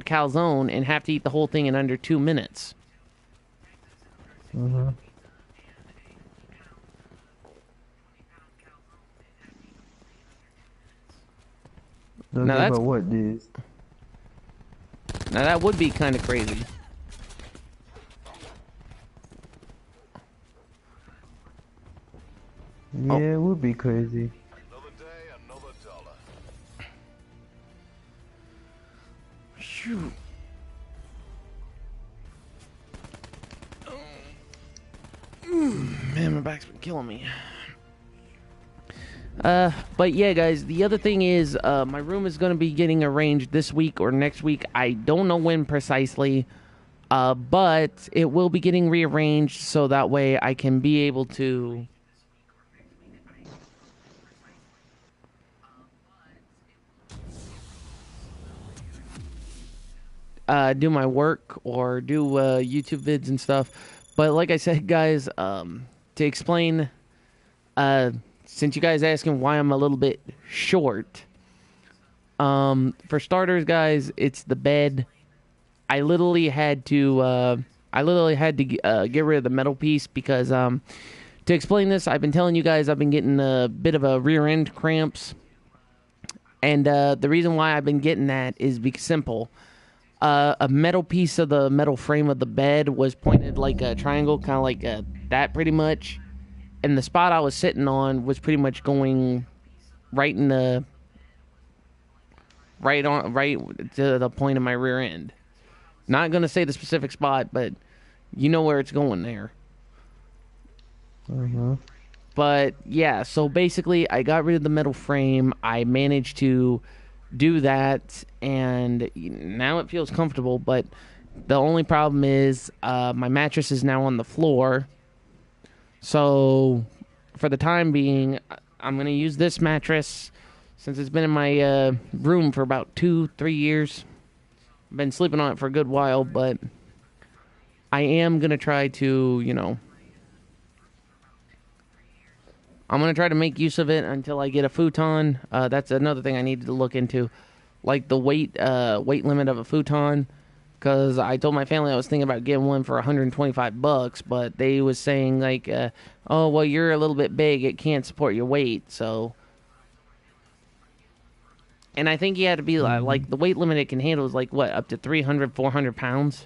calzone and have to eat the whole thing in under 2 minutes. Mm-hmm. Now that's- about what, dude? Now that would be kind of crazy. Yeah, it would be crazy. Another day, another dollar. Shoot. Man, my back's been killing me. But yeah, guys, the other thing is, my room is going to be getting arranged this week or next week. I don't know when precisely, but it will be getting rearranged so that way I can be able to... do my work or do YouTube vids and stuff. But like I said, guys, to explain, since you guys asking why I'm a little bit short, for starters, guys, it's the bed. I literally had to get rid of the metal piece because to explain this, I've been telling you guys I've been getting a bit of a rear end cramps, and the reason why I've been getting that is because simple. A metal piece of the metal frame of the bed was pointed like a triangle, kind of like that pretty much. And the spot I was sitting on was pretty much going right to the point of my rear end. Not going to say the specific spot, but you know where it's going there. Mm-hmm. But yeah, so basically I got rid of the metal frame. I managed to do that, and now it feels comfortable, but the only problem is my mattress is now on the floor. So for the time being, I'm going to use this mattress since it's been in my room for about 2-3 years. I've been sleeping on it for a good while, but I am going to try to, I'm going to try to make use of it until I get a futon. That's another thing I needed to look into, like the weight limit of a futon, because I told my family I was thinking about getting one for $125, but they was saying like, oh, well, you're a little bit big. It can't support your weight, so... And I think you had to be, like, the weight limit it can handle is, like, what, up to 300, 400 pounds?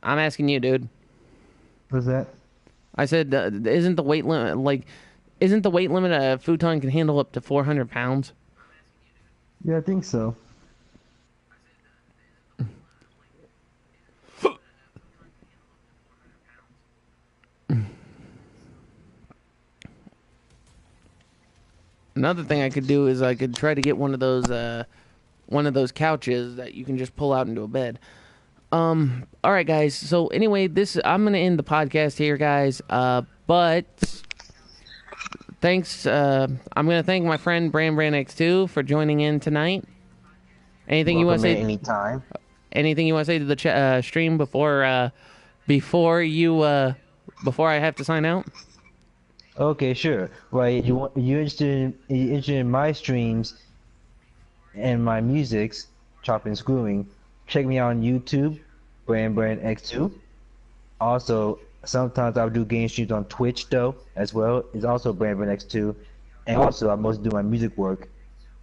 I'm asking you, dude. What's that? I said, isn't the weight limit a futon can handle up to 400 pounds? Yeah, I think so. Another thing I could do is I could try to get one of those couches that you can just pull out into a bed. All right, guys. So anyway, I'm gonna end the podcast here, guys. But thanks. I'm gonna thank my friend Brand X2 for joining in tonight. Anything you want to say? Anytime. Anything you want to say to the stream before I have to sign out? Okay, sure. Well, you interested in my streams and my musics, chopping and screwing? Check me out on YouTube, Brand X2. Also, sometimes I'll do game streams on Twitch though as well. It's also Brand X2, and also I mostly do my music work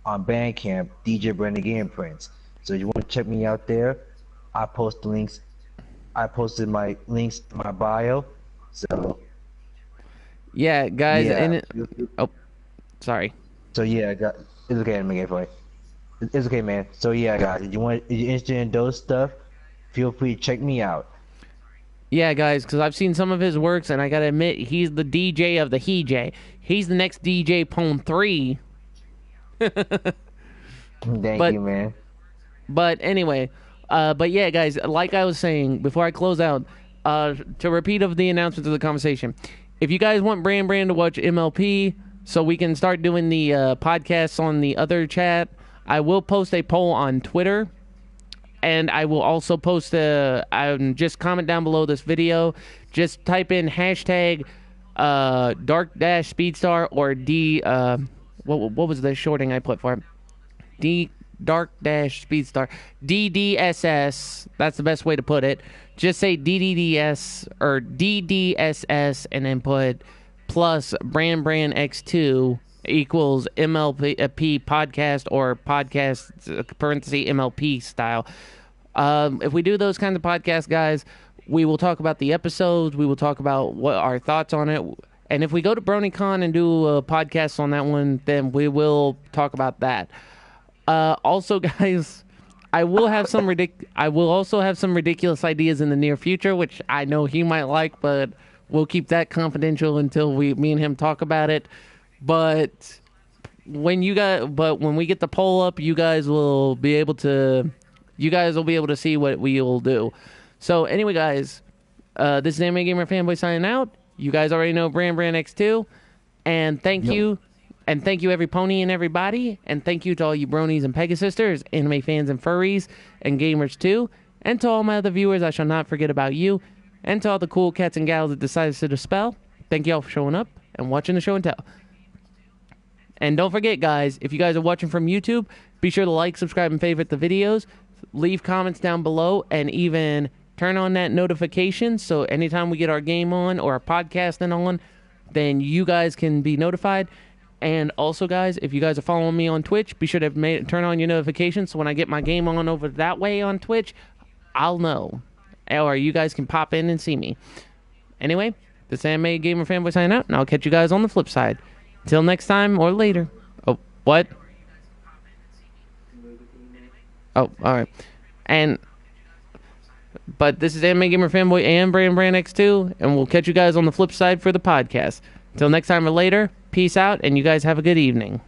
on Bandcamp, DJ Brandon Game Prince. So you want to check me out there? I post the links. I posted my links in my bio. So. Yeah, guys. Yeah. Sorry. So yeah, it's okay. I'm gonna get for it. It's okay, man. So yeah, guys, if you're interested in those stuff, feel free to check me out. Yeah, guys, because I've seen some of his works, and I gotta admit, he's the DJ of the He-J. He's the next DJ Pone 3. Thank you, man. But anyway, but yeah, guys, like I was saying before I close out, to repeat of the announcements of the conversation, if you guys want Brand to watch MLP so we can start doing the podcasts on the other chat, I will post a poll on Twitter, and I will also post just comment down below this video. Just type in hashtag dark-speedstar or D, what was the shorting I put for it? Dark-speedstar. DDSS. That's the best way to put it. Just say DDDS or DDSS and then put plus Brand X2 equals MLP podcast or podcast parenthesis MLP style. If we do those kinds of podcasts, guys, we will talk about the episodes. We will talk about what our thoughts on it. And if we go to BronyCon and do a podcast on that one, then we will talk about that. Also, guys, I will also have some ridiculous ideas in the near future, which I know he might like, but we'll keep that confidential until me and him talk about it. But when we get the poll up, you guys will be able to see what we will do. So anyway, guys, this is Anime Gamer Fanboy signing out. You guys already know Brand X2, and thank you every pony and everybody, and thank you to all you bronies and Pegasisters, anime fans and furries, and gamers too, and to all my other viewers. I shall not forget about you, and to all the cool cats and gals that decided to dispel. Thank you all for showing up and watching the show and tell. And don't forget, guys, if you guys are watching from YouTube, be sure to like, subscribe, and favorite the videos. Leave comments down below, and even turn on that notification so anytime we get our game on or our podcasting on, then you guys can be notified. And also, guys, if you guys are following me on Twitch, be sure to turn on your notifications so when I get my game on over that way on Twitch, I'll know. Or you guys can pop in and see me. Anyway, this is Anime Gamer Fanboy signing out, and I'll catch you guys on the flip side. Till next time or later. Oh, what? Oh, alright. But this is Anime Gamer Fanboy and Brand X2, and we'll catch you guys on the flip side for the podcast. Till next time or later, peace out, and you guys have a good evening.